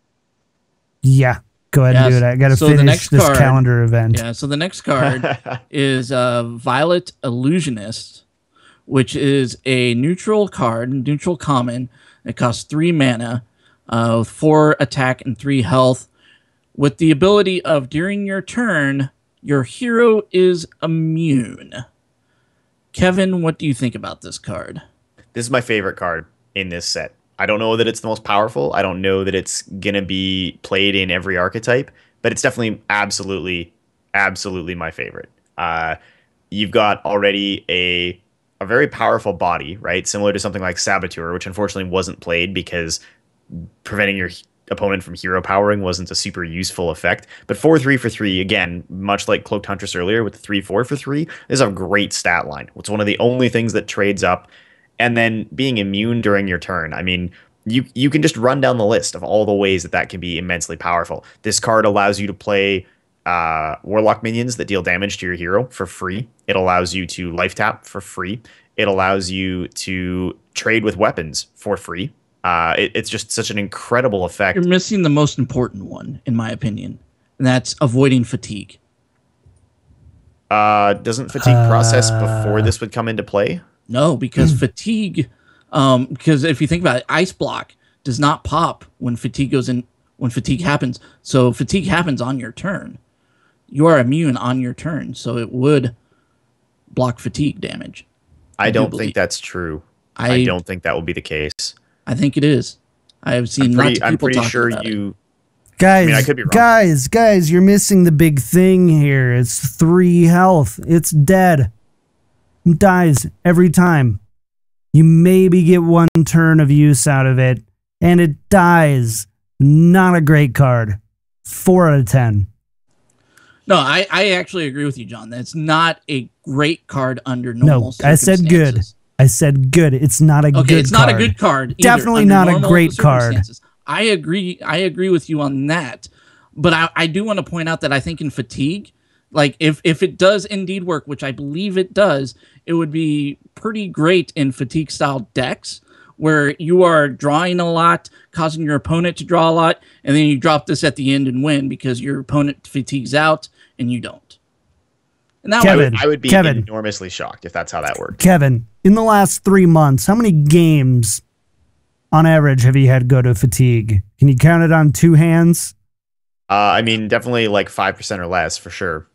Yeah, go ahead and do it. I got to finish this calendar event. Yeah, so the next card is Violet Illusionist, which is a neutral card, neutral common. It costs 3 mana, with 4 attack and 3 health, with the ability of during your turn, your hero is immune. Kevin, what do you think about this card? This is my favorite card in this set. I don't know that it's the most powerful. I don't know that it's going to be played in every archetype, but it's definitely absolutely my favorite. You've got already a very powerful body, right? Similar to something like Saboteur, which unfortunately wasn't played because preventing your opponent from hero powering wasn't a super useful effect. But 4-3 for 3, again, much like Cloaked Huntress earlier with the 3-4 for 3, is a great stat line. It's one of the only things that trades up. And then being immune during your turn. I mean, you can just run down the list of all the ways that can be immensely powerful. This card allows you to play Warlock minions that deal damage to your hero for free. It allows you to life tap for free. It allows you to trade with weapons for free. It's just such an incredible effect. You're missing the most important one, in my opinion, and that's avoiding fatigue. Doesn't fatigue process before this would come into play? No, because fatigue, because if you think about it, Ice Block does not pop when fatigue goes in, when fatigue happens. So fatigue happens on your turn. You are immune on your turn, so it would block fatigue damage. I don't think that's true. I don't think that will be the case. I think it is. I have seen lots of people I'm pretty talking sure about it. Guys, I mean, I could be wrong. guys, you're missing the big thing here. It's 3 health. It's dead. It dies every time. You maybe get 1 turn of use out of it, and it dies. Not a great card. 4 out of 10. No, I actually agree with you, John. That's not a great card under normal circumstances. I said good. I said good. It's not a good card. Okay, it's not a good card. Definitely not a great card. I agree with you on that. But I do want to point out that I think in fatigue, like if it does indeed work, which I believe it does, it would be pretty great in fatigue style decks where you are drawing a lot, causing your opponent to draw a lot, and then you drop this at the end and win because your opponent fatigues out and you don't. And that I would be enormously shocked if that's how that worked. Kevin, in the last 3 months, how many games on average have you had go to fatigue? Can you count it on 2 hands? I mean, definitely like 5% or less for sure.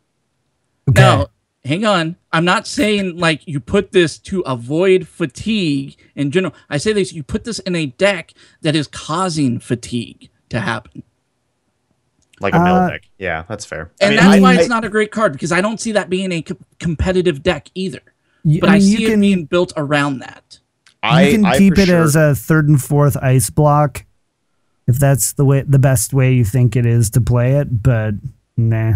Okay. Now, hang on. I'm not saying like you put this to avoid fatigue in general. I say this, you put this in a deck that is causing fatigue to happen. Like a mill deck. Yeah, that's fair. And that's why it's not a great card, because I don't see that being a competitive deck either. But I see it being built around that. You can keep it as a 3rd and 4th ice block if that's the best way you think it is to play it, but nah.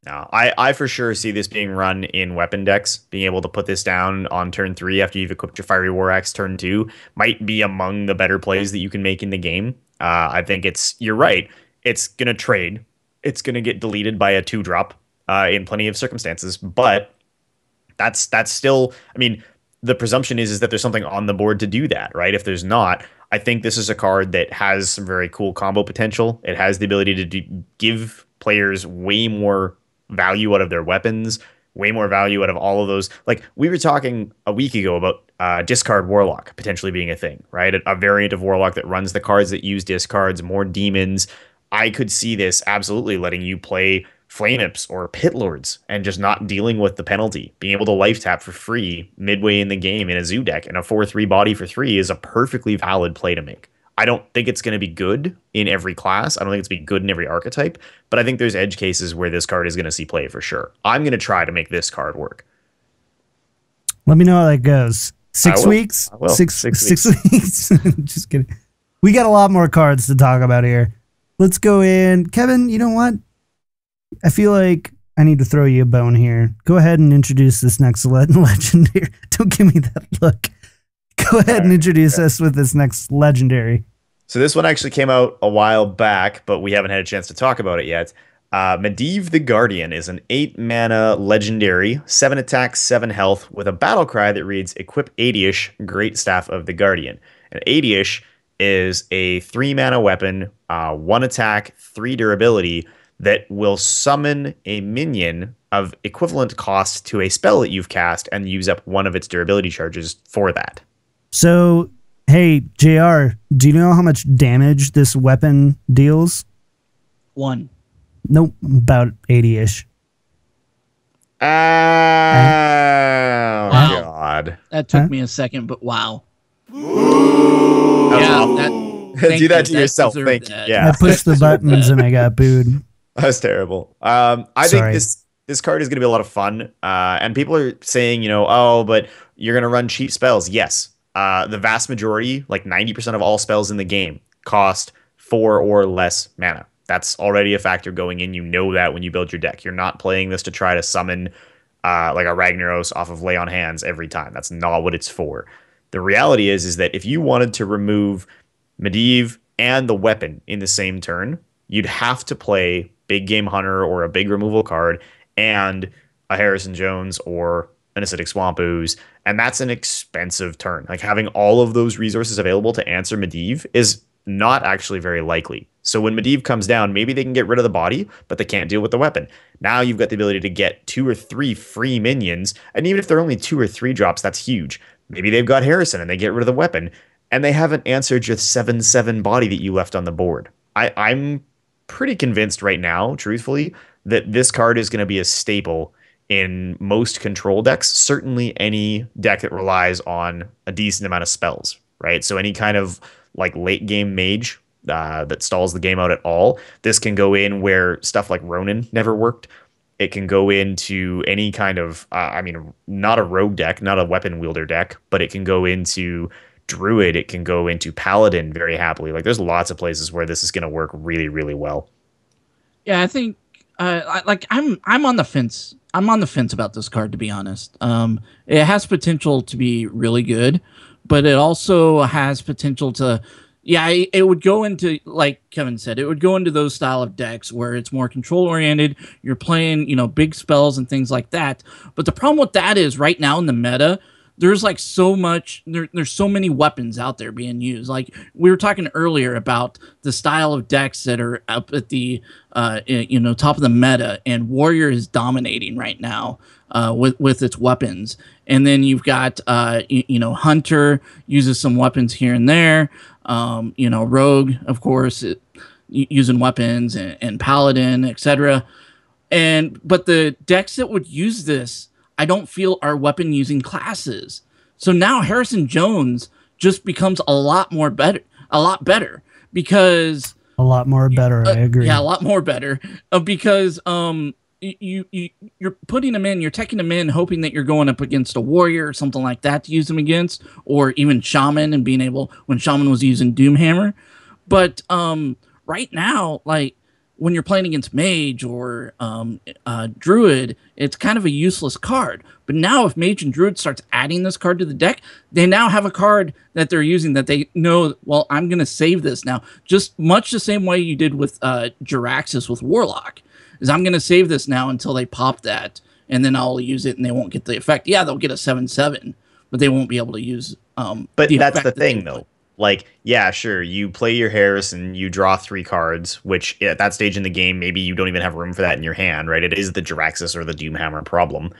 No, I for sure see this being run in weapon decks. Being able to put this down on turn 3 after you've equipped your Fiery War Axe turn 2 might be among the better plays that you can make in the game. I think you're right. It's going to trade. It's going to get deleted by a 2-drop in plenty of circumstances. But that's still, I mean, the presumption is that there's something on the board to do that, right? If there's not, I think this is a card that has some very cool combo potential. It has the ability to give players way more value out of their weapons, way more value out of all of those. Like, we were talking a week ago about discard Warlock potentially being a thing, right? A variant of Warlock that runs the cards that use discards, more demons. I could see this absolutely letting you play Flame Imps or Pit Lords and just not dealing with the penalty. Being able to life tap for free midway in the game in a zoo deck and a 4/3 body for 3 is a perfectly valid play to make. I don't think it's going to be good in every class. I don't think it's going to be good in every archetype, but I think there's edge cases where this card is going to see play for sure. I'm going to try to make this card work. Let me know how that goes. 6 weeks? I will. 6 weeks. Just kidding. We got a lot more cards to talk about here. Let's go in. Kevin, you know what? I feel like I need to throw you a bone here. Go ahead and introduce this next legendary. Don't give me that look. Go ahead and introduce us with this next legendary. So this one actually came out a while back, but we haven't had a chance to talk about it yet. Medivh the Guardian is an 8-mana legendary, 7 attack, 7 health, with a battle cry that reads, Equip 80-ish, Great Staff of the Guardian. And 80-ish is a 3-mana weapon, 1 attack, 3 durability, that will summon a minion of equivalent cost to a spell that you've cast and use up 1 of its durability charges for that. So, hey, JR, do you know how much damage this weapon deals? 1. Nope, about 80-ish. Oh, God. That took me a second, but wow. Do that to yourself. Thank you. Yeah. I pushed the buttons and I got booed. That's terrible. I think this card is going to be a lot of fun. And people are saying, but you're going to run cheap spells. Yes. The vast majority, like 90% of all spells in the game, cost 4 or less mana. That's already a factor going in. You know that when you build your deck. You're not playing this to try to summon like a Ragnaros off of Lay on Hands every time. That's not what it's for. The reality is that if you wanted to remove Medivh and the weapon in the same turn, you'd have to play Big Game Hunter or a big removal card and a Harrison Jones or an Acidic Swamp Ooze, and that's an expensive turn. Like, having all of those resources available to answer Medivh is not actually very likely. So when Medivh comes down, maybe they can get rid of the body, but they can't deal with the weapon. Now you've got the ability to get 2 or 3 free minions, and even if they're only 2 or 3 drops, that's huge. Maybe they've got Harrison and they get rid of the weapon, and they haven't answered your 7/7 body that you left on the board. I'm pretty convinced right now, truthfully, that this card is going to be a staple in most control decks, certainly any deck that relies on a decent amount of spells, right? So any kind of like late game mage that stalls the game out at all, this can go in where stuff like Ronin never worked. It can go into any kind of, not a rogue deck, not a weapon wielder deck, but it can go into Druid. It can go into Paladin very happily. Like, there's lots of places where this is going to work really, really well. Yeah, I think I'm on the fence. I'm on the fence about this card, to be honest. It has potential to be really good, but it also has potential to, it would go into, like Kevin said, it would go into those style of decks where it's more control oriented. You're playing, big spells and things like that. But the problem with that is right now in the meta, there's like so much, there's so many weapons out there being used. Like we were talking earlier about the style of decks that are up at the, top of the meta, and Warrior is dominating right now with its weapons. And then you've got, Hunter uses some weapons here and there. Rogue, of course, using weapons and Paladin, etc. But the decks that would use this, I don't feel are weapon using classes. So now Harrison Jones just becomes a lot better because a lot more better. I agree. Yeah, a lot more better because you're putting him in, you're taking him in, hoping that you're going up against a warrior or something like that to use him against, or even Shaman and being able, when Shaman was using Doomhammer. But right now, like, when you're playing against Mage or Druid, it's kind of a useless card. But now if Mage and Druid starts adding this card to the deck, they now have a card that they're using that they know, well, I'm going to save this now. Just much the same way you did with Jiraxis with Warlock, is I'm going to save this now until they pop that, and then I'll use it and they won't get the effect. Yeah, they'll get a 7/7, but they won't be able to use But that's the thing, though. Like, yeah, sure, you play your Harrison, you draw 3 cards, which at that stage in the game, maybe you don't even have room for that in your hand, right? It is the Jiraxis or the Doomhammer problem.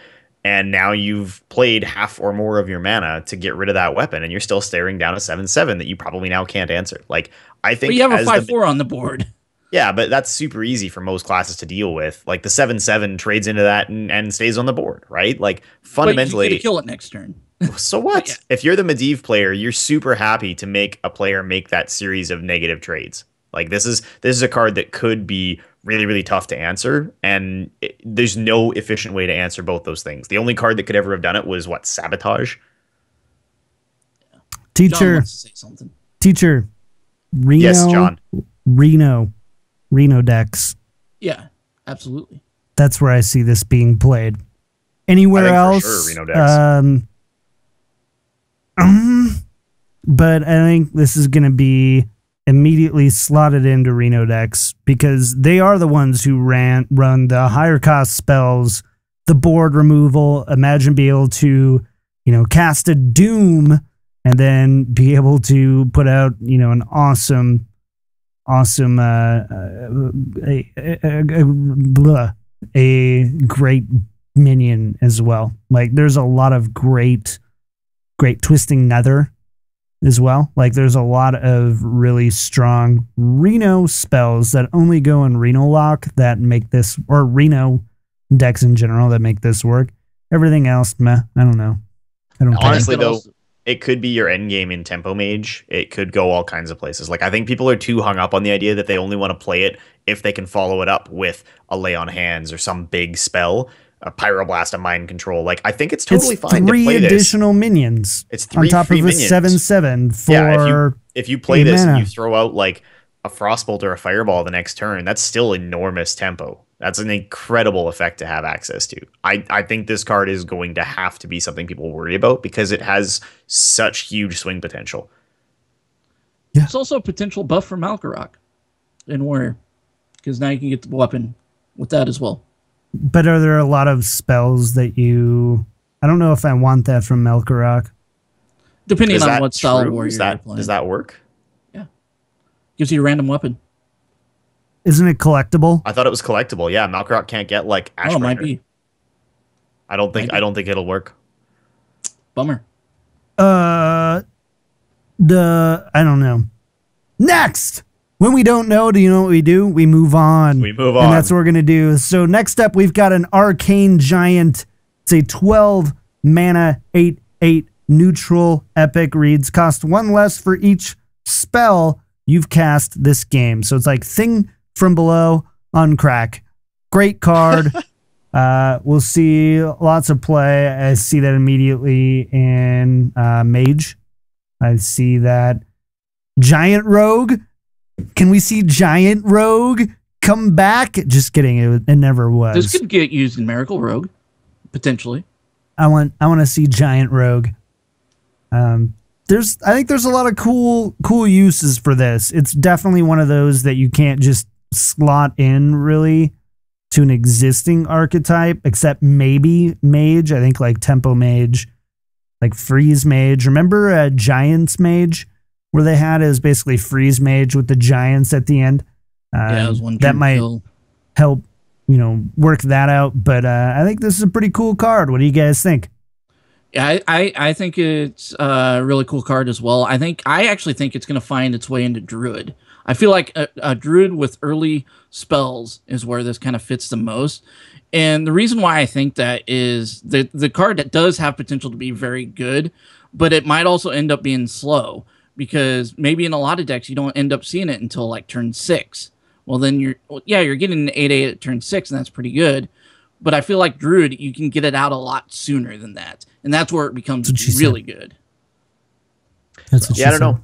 And now you've played half or more of your mana to get rid of that weapon, and you're still staring down a 7/7 that you probably now can't answer. Like, I think... But you have a 5/4 on the board. Yeah, but that's super easy for most classes to deal with. Like the 7/7 trades into that and stays on the board, right? Like fundamentally, but you get to kill it next turn. so what? Yeah. If you're the Medivh player, you're super happy to make a player make that series of negative trades. Like this is a card that could be really, really tough to answer, and there's no efficient way to answer both those things. The only card that could ever have done it was what, Sabotage. John Teacher, wants to say something. teacher, Reno, Yes, John. Reno decks. Yeah, absolutely. That's where I see this being played. Anywhere I think else, for sure, Reno decks. But I think this is going to be immediately slotted into Reno decks because they are the ones who run the higher cost spells, the board removal. Imagine being able to, cast a Doom and then be able to put out, an awesome, a great minion as well. Like there's a lot of great Twisting Nether as well. Like there's a lot of really strong Reno spells that only go in Reno lock that make this, or Reno decks in general that make this work. Everything else, meh. I don't know. I don't care. Honestly, though, it could be your end game in Tempo Mage. It could go all kinds of places. Like I think people are too hung up on the idea that they only want to play it if they can follow it up with a Lay on Hands or some big spell, a Pyroblast, a Mind Control. Like I think it's totally fine to play three this. additional minions. It's three on top free of a minions. 7/7 for Yeah, if you play this mana. and you throw out like a Frostbolt or a Fireball the next turn, that's still enormous tempo. That's an incredible effect to have access to. I think this card is going to have to be something people worry about because it has such huge swing potential. Yeah. It's also a potential buff for Malkarok in Warrior, because now you can get the weapon with that as well. But are there a lot of spells that I don't know if I want that from Melkorok. Depending Is on that what style true? Warrior Does you're playing. that work? Yeah. Gives you a random weapon. Isn't it collectible? I thought it was collectible. Yeah, Malkarok can't get like Ashbringer. Oh, it might be. I don't think it'll work. Bummer. I don't know. Next! When we don't know, do you know what we do? We move on. We move on. And that's what we're going to do. So next up, we've got an Arcane Giant. It's a 12 mana, 8/8 neutral epic. Reads cost 1 less for each spell you've cast this game. So it's like Thing from Below on crack. Great card. We'll see lots of play. I see that immediately in Mage. I see that Giant Rogue. Can we see Giant Rogue come back? Just kidding. It never was. This could get used in Miracle Rogue, potentially. I want to see Giant Rogue. I think there's a lot of cool uses for this. It's definitely one of those that you can't just slot in really to an existing archetype, except maybe Mage. I think like Tempo Mage, like Freeze Mage. Remember Giants Mage, where they had is basically Freeze Mage with the Giants at the end. Yeah, it was one that turn might kill. help, work that out. But I think this is a pretty cool card. What do you guys think? Yeah, I think it's a really cool card as well. I actually think it's going to find its way into Druid. I feel like a Druid with early spells is where this kind of fits the most. And the reason why I think that is the card that does have potential to be very good, but it might also end up being slow because maybe in a lot of decks you don't end up seeing it until like turn 6. Well, then you're getting an 8/8 at turn 6, and that's pretty good. But I feel like Druid, you can get it out a lot sooner than that. And that's where it becomes really good. That's what I don't know.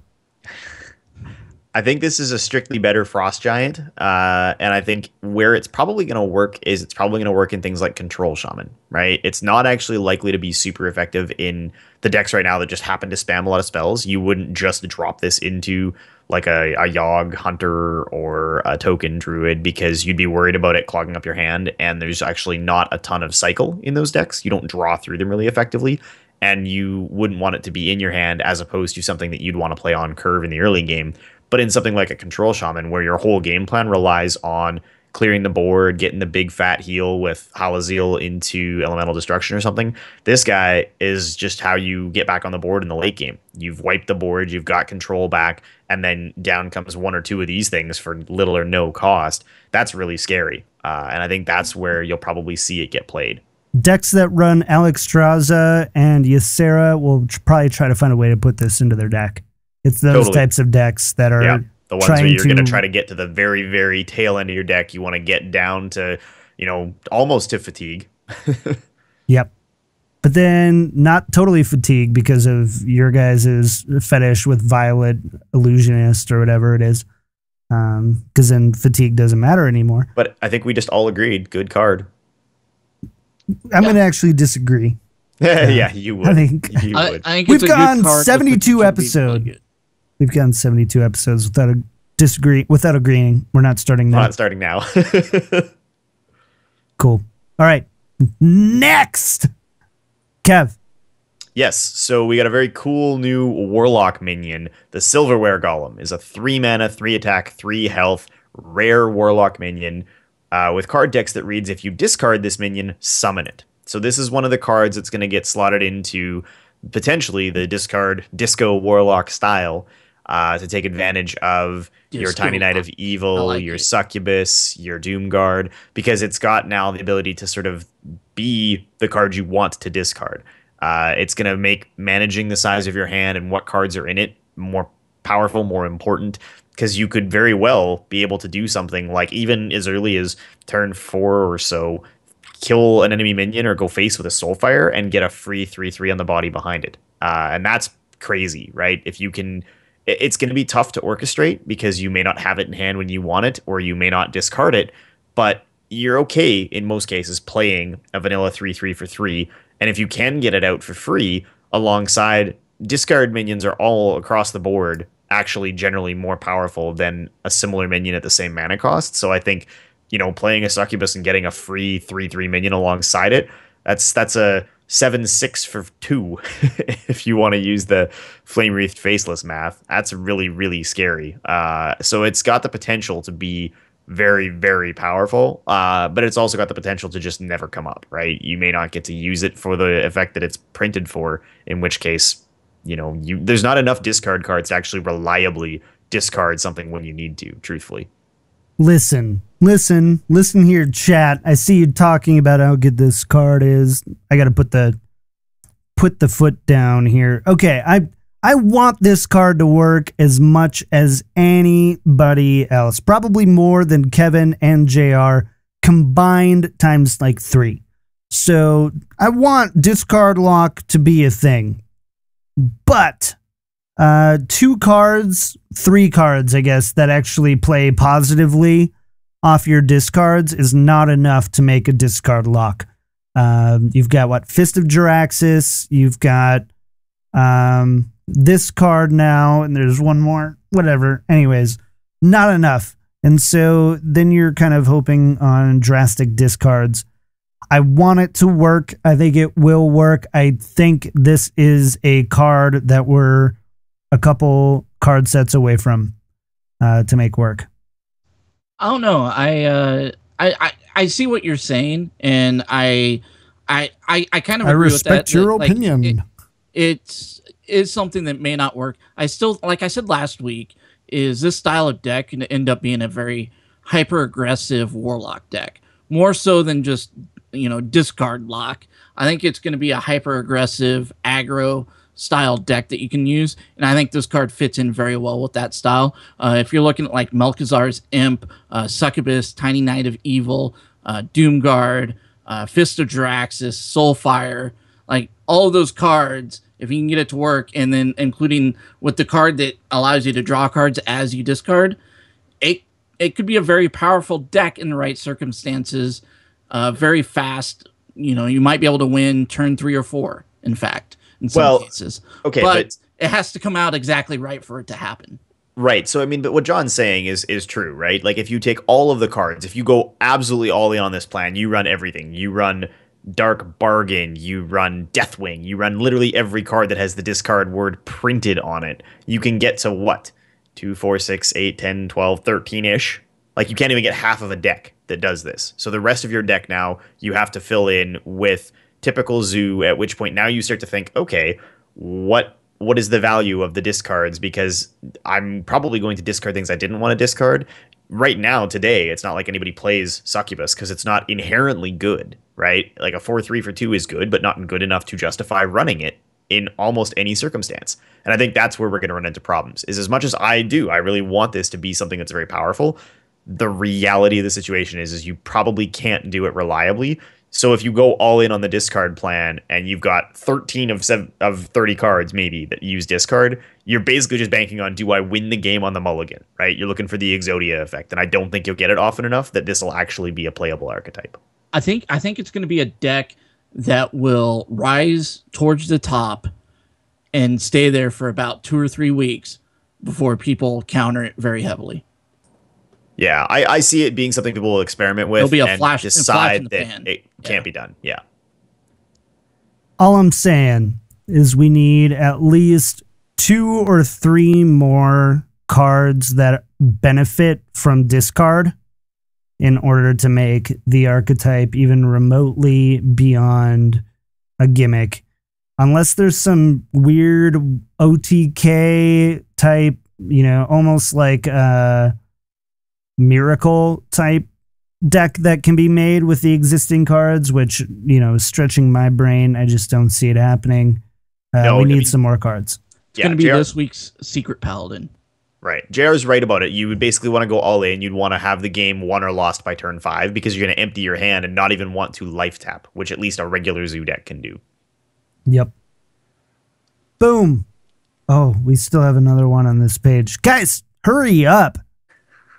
I think this is a strictly better Frost Giant. And I think where it's probably going to work is it's probably going to work in things like Control Shaman, right? It's not actually likely to be super effective in the decks right now that just happen to spam a lot of spells. You wouldn't just drop this into like a Yogg Hunter or a Token Druid because you'd be worried about it clogging up your hand. And there's actually not a ton of cycle in those decks. You don't draw through them really effectively. And you wouldn't want it to be in your hand as opposed to something that you'd want to play on curve in the early game. But in something like a Control Shaman, where your whole game plan relies on clearing the board, getting the big fat heal with Halazil into Elemental Destruction or something. This guy is just how you get back on the board in the late game. You've wiped the board, you've got control back, and then down comes one or two of these things for little or no cost. That's really scary. And I think that's where you'll probably see it get played. Decks that run Alexstrasza and Ysera will probably try to find a way to put this into their deck. It's those types of decks that are the ones where you're going to try to get to the very, very tail end of your deck. You want to get down to, almost to fatigue. Yep. But then not totally fatigue because of your guys' fetish with Violet Illusionist or whatever it is. Because then fatigue doesn't matter anymore. But I think we just all agreed. Good card. I'm going to actually disagree. Yeah, you would. I think you would. I think we've it's a good gone card, 72 episodes. We've gone 72 episodes without agreeing. We're not starting now. We're not starting now. Cool. All right. Next, Kev. Yes, so we got a very cool new Warlock minion. The Silverware Golem is a 3 mana, 3 attack, 3 health, rare Warlock minion with card text that reads, if you discard this minion, summon it. So this is one of the cards that's going to get slotted into potentially the discard Disco Warlock style to take advantage of your Tiny Knight of Evil, your Succubus, your Doomguard, because it's got now the ability to sort of be the card you want to discard. It's going to make managing the size of your hand and what cards are in it more powerful, more important, because you could very well be able to do something like even as early as turn 4 or so, kill an enemy minion or go face with a Soulfire and get a free 3/3 on the body behind it. And that's crazy, right? If you can, it's going to be tough to orchestrate because you may not have it in hand when you want it, or you may not discard it, but you're okay in most cases playing a vanilla 3/3 for 3. And if you can get it out for free alongside discard minions are all across the board actually generally more powerful than a similar minion at the same mana cost. So I think, playing a Succubus and getting a free 3/3 minion alongside it, that's a 7/6 for 2 if you want to use the Flame Wreathed Faceless math. That's really, really scary. So it's got the potential to be very, very powerful, but it's also got the potential to just never come up, right? You may not get to use it for the effect that it's printed for, in which case, there's not enough discard cards to actually reliably discard something when you need to, truthfully. Listen here, chat. I see you talking about how good this card is. I got to put the foot down here. Okay, I want this card to work as much as anybody else. Probably more than Kevin and JR combined times like 3. So I want discard lock to be a thing. But 2 cards, 3 cards, I guess, that actually play positively off your discards is not enough to make a discard lock. You've got Fist of Jaraxxus. You've got this card now, and there's one more. Whatever. Anyways, not enough. And so then you're kind of hoping on drastic discards. I want it to work. I think it will work. I think this is a card that we're a couple card sets away from to make work. I don't know. I see what you're saying, and I kind of agree with that. I respect your opinion. It is something that may not work. I still, like I said last week, is this style of deck going to end up being a very hyper aggressive Warlock deck, more so than just discard lock. I think it's going to be a hyper aggressive aggro style deck that you can use, and I think this card fits in very well with that style. If you're looking at like Melkazar's Imp, Succubus, Tiny Knight of Evil, Doomguard, Fist of Jaraxxus, Soulfire, like all of those cards, if you can get it to work, and then including with the card that allows you to draw cards as you discard, it could be a very powerful deck in the right circumstances. Very fast. You might be able to win turn 3 or 4, in fact, in some cases. Okay, but it has to come out exactly right for it to happen. Right. So, but what John's saying is true, right? Like, if you take all of the cards, if you go absolutely all in on this plan, you run everything. You run Dark Bargain, you run Deathwing, you run literally every card that has the discard word printed on it. You can get to what? 2, 4, 6, 8, 10, 12, 13-ish Like you can't even get half of a deck that does this. So the rest of your deck now you have to fill in with typical zoo, at which point now you start to think, okay, what is the value of the discards? Because I'm probably going to discard things I didn't want to discard. Right now, today, it's not like anybody plays Succubus because it's not inherently good, right? Like a 4/3 for 2 is good, but not good enough to justify running it in almost any circumstance. And I think that's where we're going to run into problems. Is as much as I really want this to be something that's very powerful, the reality of the situation is you probably can't do it reliably. So if you go all in on the discard plan and you've got 13 of 30 cards maybe that use discard, you're basically just banking on, do I win the game on the mulligan, right? You're looking for the Exodia effect, and I don't think you'll get it often enough that this will actually be a playable archetype. I think it's going to be a deck that will rise towards the top and stay there for about 2 or 3 weeks before people counter it very heavily. Yeah, I see it being something people will experiment with. It'll be a and flash, decide in the that pan. it can't be done. Yeah. All I'm saying is we need at least 2 or 3 more cards that benefit from discard in order to make the archetype even remotely beyond a gimmick. Unless there's some weird OTK type, almost like miracle type deck that can be made with the existing cards, which is stretching my brain. I just don't see it happening. We need some more cards. It's going to be this week's Secret Paladin. Right. JR's right about it. You would basically want to go all in. You'd want to have the game won or lost by turn 5 because you're going to empty your hand and not even want to life tap, which at least a regular zoo deck can do. Yep. Boom. Oh, we still have another one on this page. Guys, hurry up.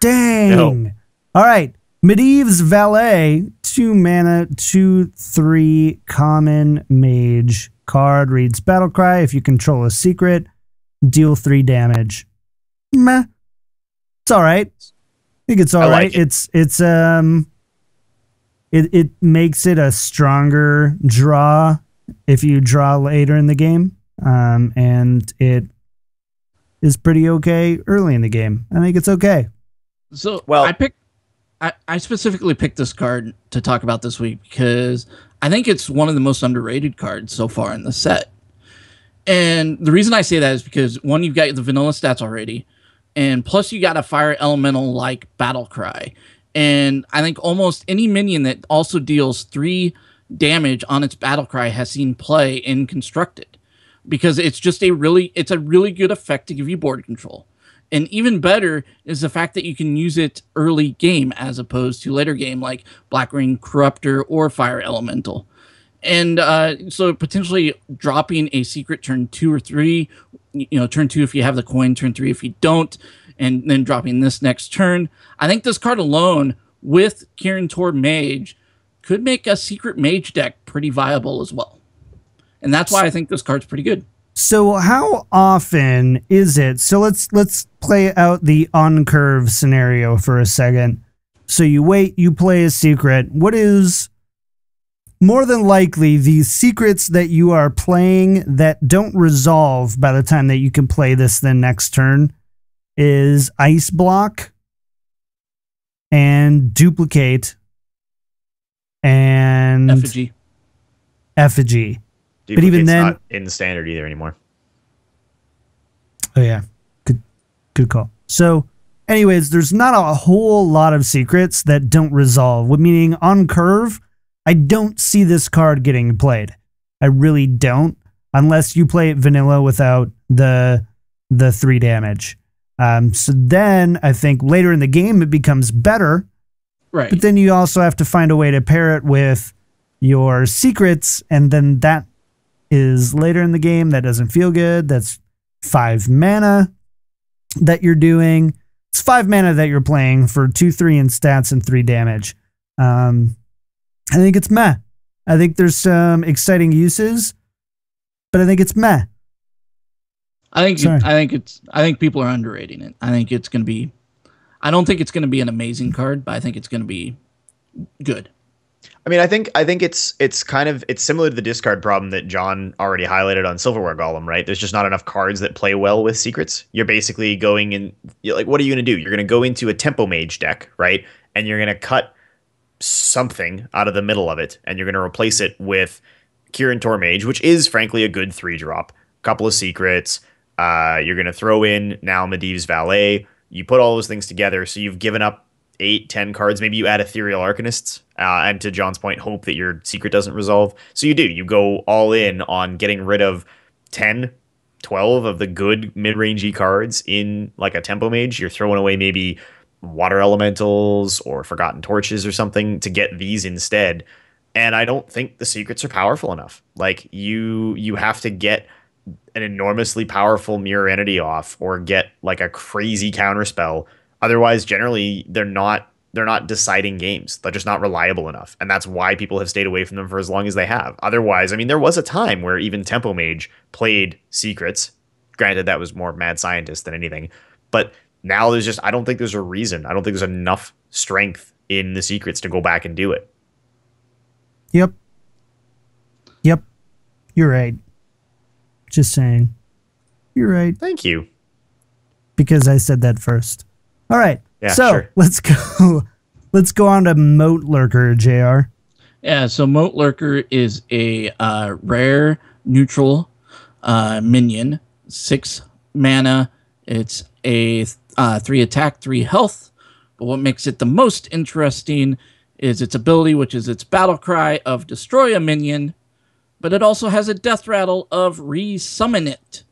Dang. No. All right. Medivh's Valet, 2 mana, 2/3 common mage card. Reads Battlecry. If you control a secret, deal 3 damage. Meh. It's all right. I think it's all right. It makes it a stronger draw if you draw later in the game. And it is pretty okay early in the game. I think it's okay. So I specifically picked this card to talk about this week because I think it's one of the most underrated cards so far in the set. And the reason I say that is because, one, you've got the vanilla stats already, and plus you got a fire elemental like Battlecry. And I think almost any minion that also deals 3 damage on its Battlecry has seen play in Constructed, because it's just a really good effect to give you board control. And even better is the fact that you can use it early game as opposed to later game, like Black Ring Corruptor or Fire Elemental. And so potentially dropping a secret turn 2 or 3, turn 2 if you have the coin, turn 3 if you don't, and then dropping this next turn. I think this card alone with Kirin Tor Mage could make a secret mage deck pretty viable as well. And that's why I think this card's pretty good. So how often is it? So let's play out the on-curve scenario for a second. So you wait, you play a secret. What is more than likely the secrets that you are playing that don't resolve by the time that you can play this the next turn is Ice Block and Duplicate and Effigy. But even then, not in the standard either anymore. Oh yeah, good call. So, anyways, there's not a whole lot of secrets that don't resolve. Meaning on curve, I don't see this card getting played. I really don't, unless you play it vanilla without the 3 damage. So then I think later in the game it becomes better. Right. But then you also have to find a way to pair it with your secrets, and then that is later in the game. That doesn't feel good. That's 5 mana that you're doing. It's 5 mana that you're playing for 2/3 in stats and 3 damage. I think it's meh. I think there's some exciting uses, but I think it's meh. I think people are underrating it. I think it's going to be. I don't think it's going to be an amazing card, but I think it's going to be good. I mean, I think it's kind of it's similar to the discard problem that John already highlighted on Silverware Golem, right? There's just not enough cards that play well with secrets. You're basically going in like, what are you going to do? You're going to go into a Tempo Mage deck, right? And you're going to cut something out of the middle of it, and you're going to replace it with Kirin Tor Mage, which is frankly a good 3-drop. Couple of secrets. You're going to throw in now Medivh's Valet. You put all those things together, so you've given up 8, 10 cards. Maybe you add Ethereal Arcanists, and to John's point, hope that your secret doesn't resolve. So you go all in on getting rid of 10, 12 of the good mid-rangey cards in like a Tempo Mage. You're throwing away maybe Water Elementals or Forgotten Torches or something to get these instead. And I don't think the secrets are powerful enough. Like you have to get an enormously powerful Mirror Entity off or get like a crazy counterspell. Otherwise, generally, they're not deciding games. They're just not reliable enough. And that's why people have stayed away from them for as long as they have. Otherwise, I mean, there was a time where even Tempo Mage played secrets. Granted, that was more mad scientist than anything. But now I don't think there's a reason. I don't think there's enough strength in the secrets to go back and do it. Yep. You're right. Just saying. You're right. Thank you. Because I said that first. All right. Yeah, so sure. let's go on to Moat Lurker, JR. Yeah, so Moat Lurker is a rare neutral minion, 6 mana. It's a 3 attack, 3 health. But what makes it the most interesting is its ability, which is its battle cry of destroy a minion. But it also has a death rattle of resummon it,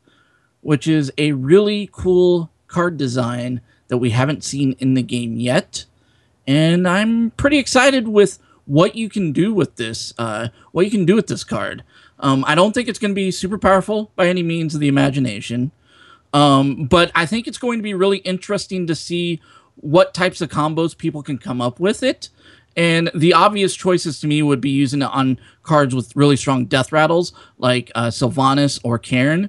which is a really cool card design that we haven't seen in the game yet. And I'm pretty excited with what you can do with this. What you can do with this card. I don't think it's going to be super powerful by any means of the imagination. But I think it's going to be really interesting to see what types of combos people can come up with it. And the obvious choices to me would be using it on cards with really strong death rattles, like Sylvanas or Cairn,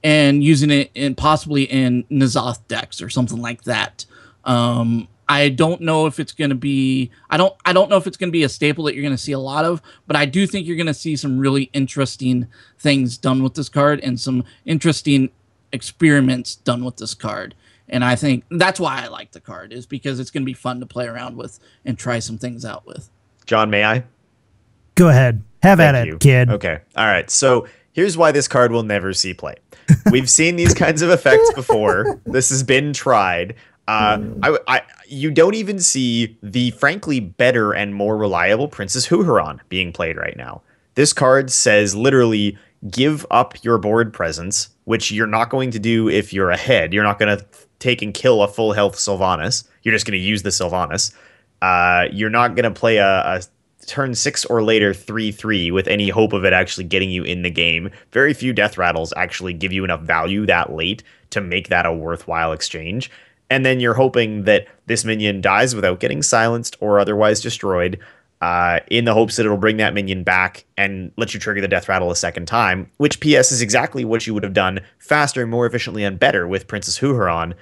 and using it possibly in N'Zoth decks or something like that. I don't know if it's going to be. I don't know if it's going to be a staple that you're going to see a lot of, but I do think you're going to see some really interesting things done with this card and some interesting experiments done with this card. And I think that's why I like the card, is because it's going to be fun to play around with and try some things out with. John, may I? Go ahead. Have at it, kid. Okay. All right. So here's why this card will never see play. We've seen these kinds of effects before. This has been tried. You don't even see the frankly better and more reliable Princess Huhuran being played right now. This card says literally give up your board presence, which you're not going to do if you're ahead. You're not going to take and kill a full health Sylvanas. You're just going to use the Sylvanas. You're not going to play a turn 6 or later 3/3 with any hope of it actually getting you in the game. Very few death rattles actually give you enough value that late to make that a worthwhile exchange. And then you're hoping that this minion dies without getting silenced or otherwise destroyed, in the hopes that it'll bring that minion back and let you trigger the death rattle a second time, which PS is exactly what you would have done faster, more efficiently, and better with Princess Huhuran,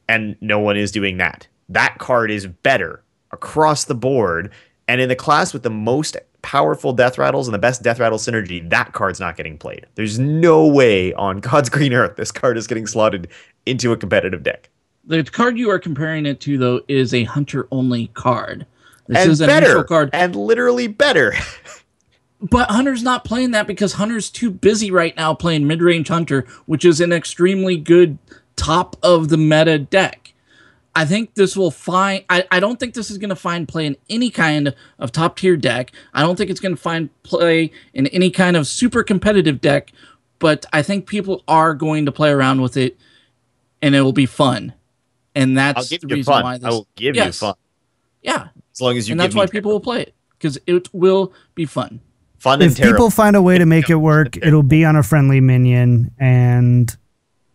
and no one is doing that. That card is better across the board, and in the class with the most powerful death rattles and the best death rattle synergy, that card's not getting played. There's no way on God's green earth this card is getting slotted into a competitive deck. The card you are comparing it to, though, is a hunter-only card. This and is a better, neutral card. And literally better. But Hunter's not playing that because Hunter's too busy right now playing mid-range Hunter, which is an extremely good top-of-the-meta deck. I think this will find... I don't think this is going to find play in any kind of top-tier deck. I don't think it's going to find play in any kind of super competitive deck, but I think people are going to play around with it, and it will be fun. And that's the reason why this... I will give you fun. Yeah. As long as you and give that's why people will play it, because it will be fun. Fun and if terrible. People find a way to make it work, it'll be on a friendly minion, and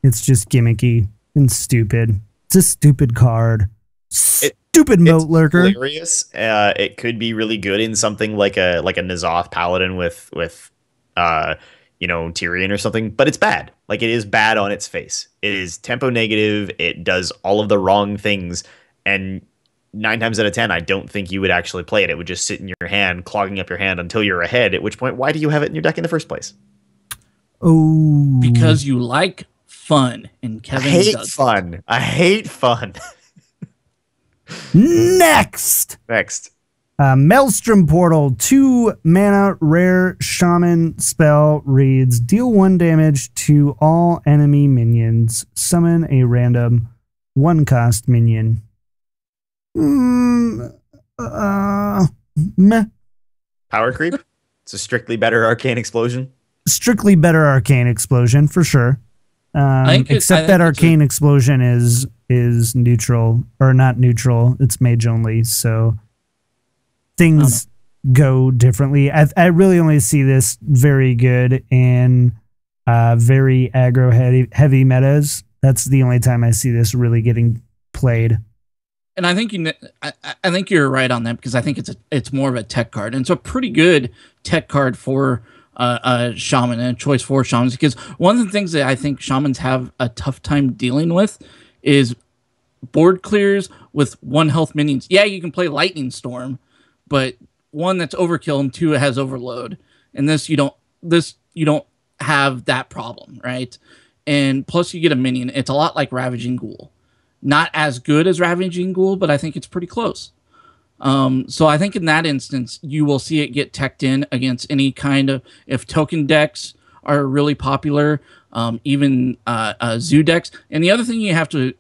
it's just gimmicky and stupid. It's a stupid card. Stupid Moat Lurker. It's hilarious. It could be really good in something like a N'Zoth Paladin with Tyrion or something, but it's bad. Like, it is bad on its face. It is tempo negative. It does all of the wrong things, and 9 times out of 10, I don't think you would actually play it. It would just sit in your hand, clogging up your hand until you're ahead, at which point, why do you have it in your deck in the first place? Oh. Because you like fun, and Kevin I hate does. fun. I hate fun. Next. Maelstrom Portal, 2 mana rare shaman spell reads, deal 1 damage to all enemy minions. Summon a random 1-cost minion. Meh. Power creep? It's a strictly better Arcane Explosion. Strictly better Arcane Explosion, for sure. Except that Arcane Explosion is neutral, or not neutral, it's mage only, so things go differently. I really only see this very good in very aggro heavy metas. That's the only time I see this really getting played. And I think I think you're right on that, because I think it's more of a tech card, and it's a pretty good tech card for shaman, and a choice for shamans, because one of the things that I think shamans have a tough time dealing with is board clears with 1 health minions. Yeah, you can play Lightning Storm, but 1, that's overkill, and 2, it has overload. And this you don't have that problem, right? And plus you get a minion. It's a lot like Ravaging Ghoul. Not as good as Ravaging Ghoul, but I think it's pretty close. So I think in that instance, you will see it get teched in against any kind of, if token decks are really popular, even zoo decks. And the other thing you have to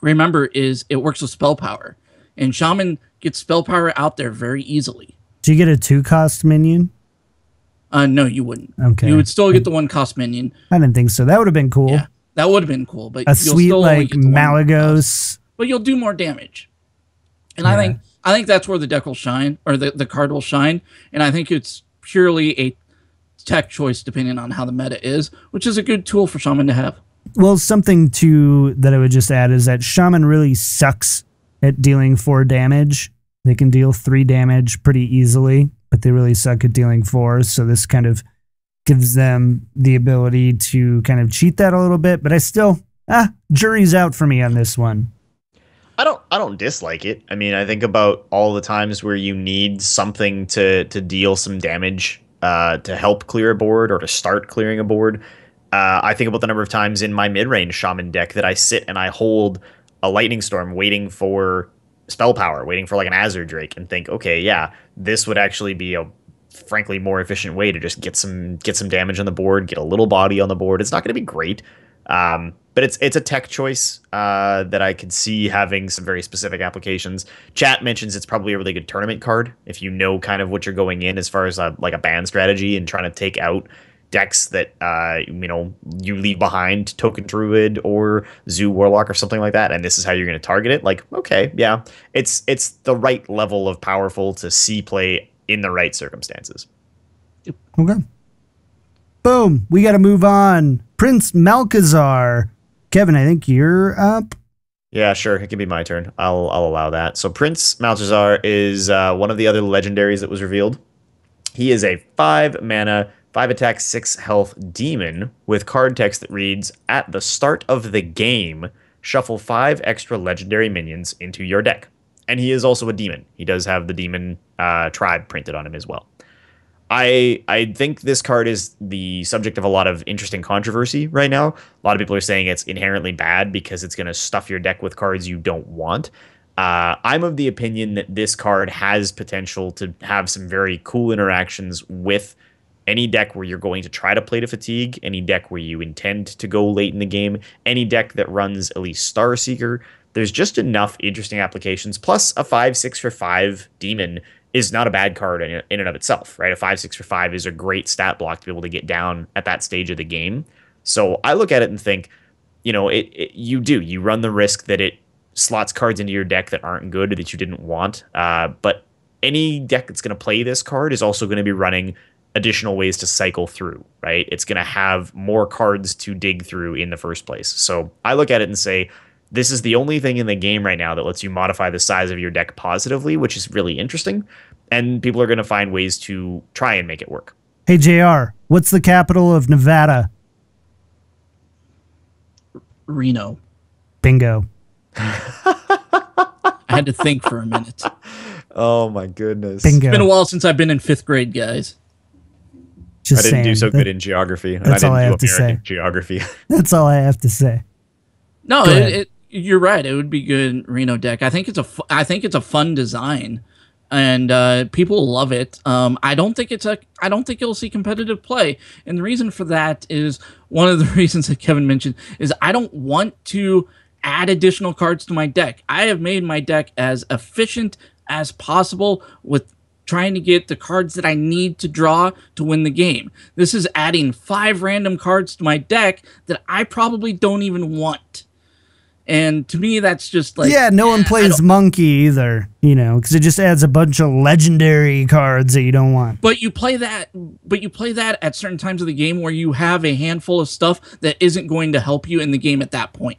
remember is it works with spell power. And Shaman gets spell power out there very easily. Do you get a 2-cost minion? No, you wouldn't. Okay. You would still get the 1-cost minion. I didn't think so. That would have been cool. Yeah, that would have been cool. But a sweet like Malagos. But you'll do more damage. And yeah. I think that's where the deck will shine, or the card will shine. And I think it's purely a tech choice depending on how the meta is, which is a good tool for Shaman to have. Well, something too that I would just add is that Shaman really sucks at dealing 4 damage. They can deal 3 damage pretty easily, but they really suck at dealing 4. So this kind of gives them the ability to kind of cheat that a little bit. But I still, jury's out for me on this one. I don't dislike it. I mean, I think about all the times where you need something to deal some damage to help clear a board or to start clearing a board. I think about the number of times in my mid-range Shaman deck that I sit and I hold a Lightning Storm waiting for spell power, waiting for like an Azure Drake, and think, okay, yeah, this would actually be a frankly more efficient way to just get some damage on the board, get a little body on the board. It's not going to be great, but it's a tech choice that I could see having some very specific applications. Chat mentions it's probably a really good tournament card if you know kind of what you're going in as far as like a ban strategy and trying to take out decks that you leave behind, Token Druid or Zoo Warlock or something like that, and this is how you're going to target it. Like, okay, yeah, it's the right level of powerful to see play in the right circumstances. Okay. Boom. We got to move on. Prince Malchezaar. Kevin, I think you're up. Yeah, sure. It can be my turn. I'll allow that. So Prince Malchezaar is one of the other legendaries that was revealed. He is a 5 mana, 5 attack, 6 health demon with card text that reads, at the start of the game, shuffle 5 extra legendary minions into your deck. And he is also a demon. He does have the demon tribe printed on him as well. I think this card is the subject of a lot of interesting controversy right now. A lot of people are saying it's inherently bad because it's going to stuff your deck with cards you don't want. I'm of the opinion that this card has potential to have some very cool interactions with any deck where you're going to try to play to fatigue, any deck where you intend to go late in the game, any deck that runs at least Starseeker. There's just enough interesting applications. Plus, a 5/6 for 5 demon is not a bad card in and of itself, right? A 5/6 for 5 is a great stat block to be able to get down at that stage of the game. So I look at it and think, you run the risk that it slots cards into your deck that aren't good, that you didn't want. But any deck that's going to play this card is also going to be running additional ways to cycle through, right? It's going to have more cards to dig through in the first place. So I look at it and say, this is the only thing in the game right now that lets you modify the size of your deck positively, which is really interesting. And people are going to find ways to try and make it work. Hey, JR, what's the capital of Nevada? Reno. Bingo. I had to think for a minute. Oh my goodness. Bingo. It's been a while since I've been in 5th grade, guys. Just I didn't do saying. so good in geography. And I that's all I didn't have do to American say. geography. That's all I have to say. No, Go ahead. you're right. It would be good in Reno deck. I think it's a fun design, and people love it. I don't think you'll see competitive play, and the reason for that is one of the reasons that Kevin mentioned is I don't want to add additional cards to my deck. I have made my deck as efficient as possible with trying to get the cards that I need to draw to win the game. This is adding 5 random cards to my deck that I probably don't even want. And to me, that's just like... Yeah, no one plays Monkey either, because it just adds a bunch of legendary cards that you don't want. But you play that at certain times of the game where you have a handful of stuff that isn't going to help you in the game at that point.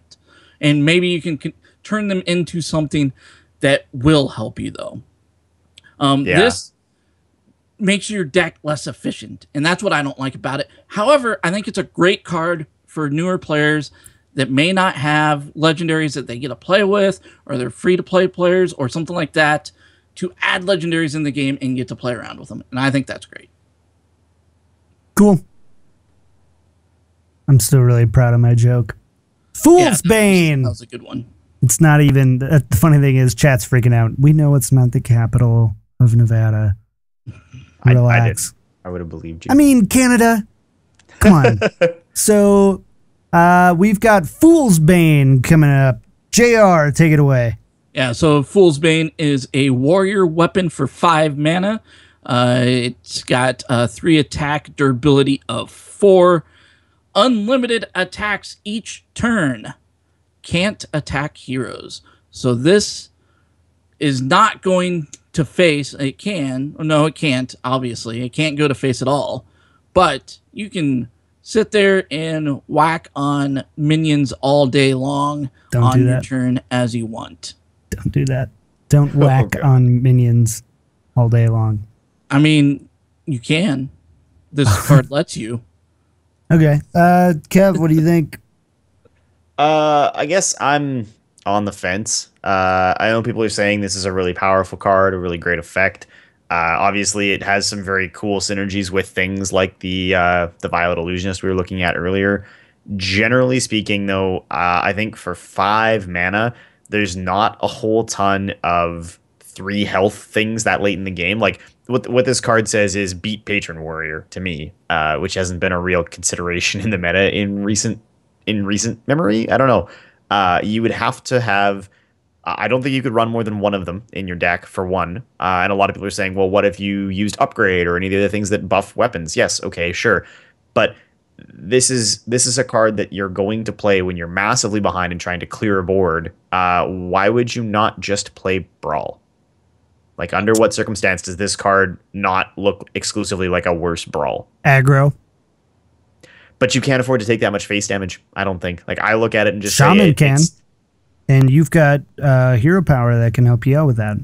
And maybe you can turn them into something that will help you, though. This makes your deck less efficient, and that's what I don't like about it. However, I think it's a great card for newer players that may not have legendaries that they get to play with, or they're free-to-play players, or something like that, to add legendaries in the game and get to play around with them. And I think that's great. Cool. I'm still really proud of my joke. Fool's Bane! That was a good one. It's not even... The funny thing is, chat's freaking out. We know it's not the capital of Nevada. Relax. I would have believed you. I mean, Canada. Come on. So, we've got Fool's Bane coming up. JR, take it away. Yeah, so Fool's Bane is a warrior weapon for 5 mana. It's got 3 attack, durability of 4. Unlimited attacks each turn. Can't attack heroes. So this is not going to face... It can. No, it can't, obviously. It can't go to face at all. But you can sit there and whack on minions all day long on your turn as you want. Don't do that. Don't whack on minions all day long. I mean, you can. This card lets you. Okay. Kev, what do you think? I guess I'm on the fence. I know people are saying this is a really powerful card, a really great effect. Obviously, it has some very cool synergies with things like the Violet Illusionist we were looking at earlier. Generally speaking, though, I think for 5 mana, there's not a whole ton of 3 health things that late in the game. Like what this card says is beat Patron Warrior to me, which hasn't been a real consideration in the meta in recent memory. I don't know. You would have to have... I don't think you could run more than one of them in your deck for one. And a lot of people are saying, well, what if you used Upgrade or any of the other things that buff weapons? Yes, okay, sure. But this is a card that you're going to play when you're massively behind and trying to clear a board. Why would you not just play Brawl? Like, under what circumstance does this card not look exclusively like a worse Brawl? Aggro. But you can't afford to take that much face damage, I don't think. Like, I look at it and just Shaman say can. And you've got hero power that can help you out with that.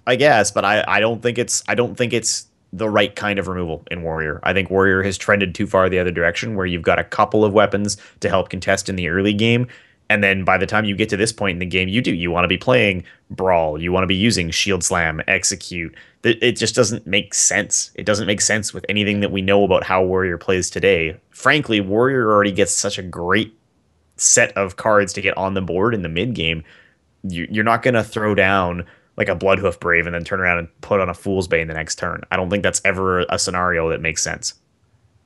I guess, but I don't think it's the right kind of removal in Warrior. I think Warrior has trended too far the other direction, where you've got a couple of weapons to help contest in the early game, and then by the time you get to this point in the game, you want to be playing Brawl, you want to be using Shield Slam, Execute. It just doesn't make sense. It doesn't make sense with anything that we know about how Warrior plays today. Frankly, Warrior already gets such a great set of cards to get on the board in the mid game. You're not going to throw down like a Bloodhoof Brave and then turn around and put on a Fool's Bane the next turn. I don't think that's ever a scenario that makes sense.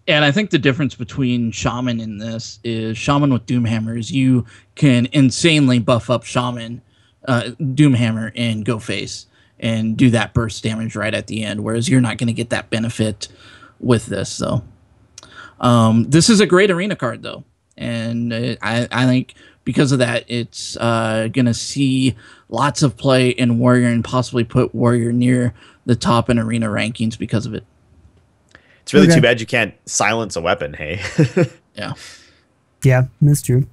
And I think the difference between Shaman in this is Shaman with Doomhammers, you can insanely buff up Shaman, Doomhammer, and go face and do that burst damage right at the end, whereas you're not going to get that benefit with this. So this is a great arena card, though. And I think because of that, it's going to see lots of play in Warrior and possibly put Warrior near the top in arena rankings because of it. It's really too bad you can't silence a weapon, hey? Yeah. Yeah, that's true.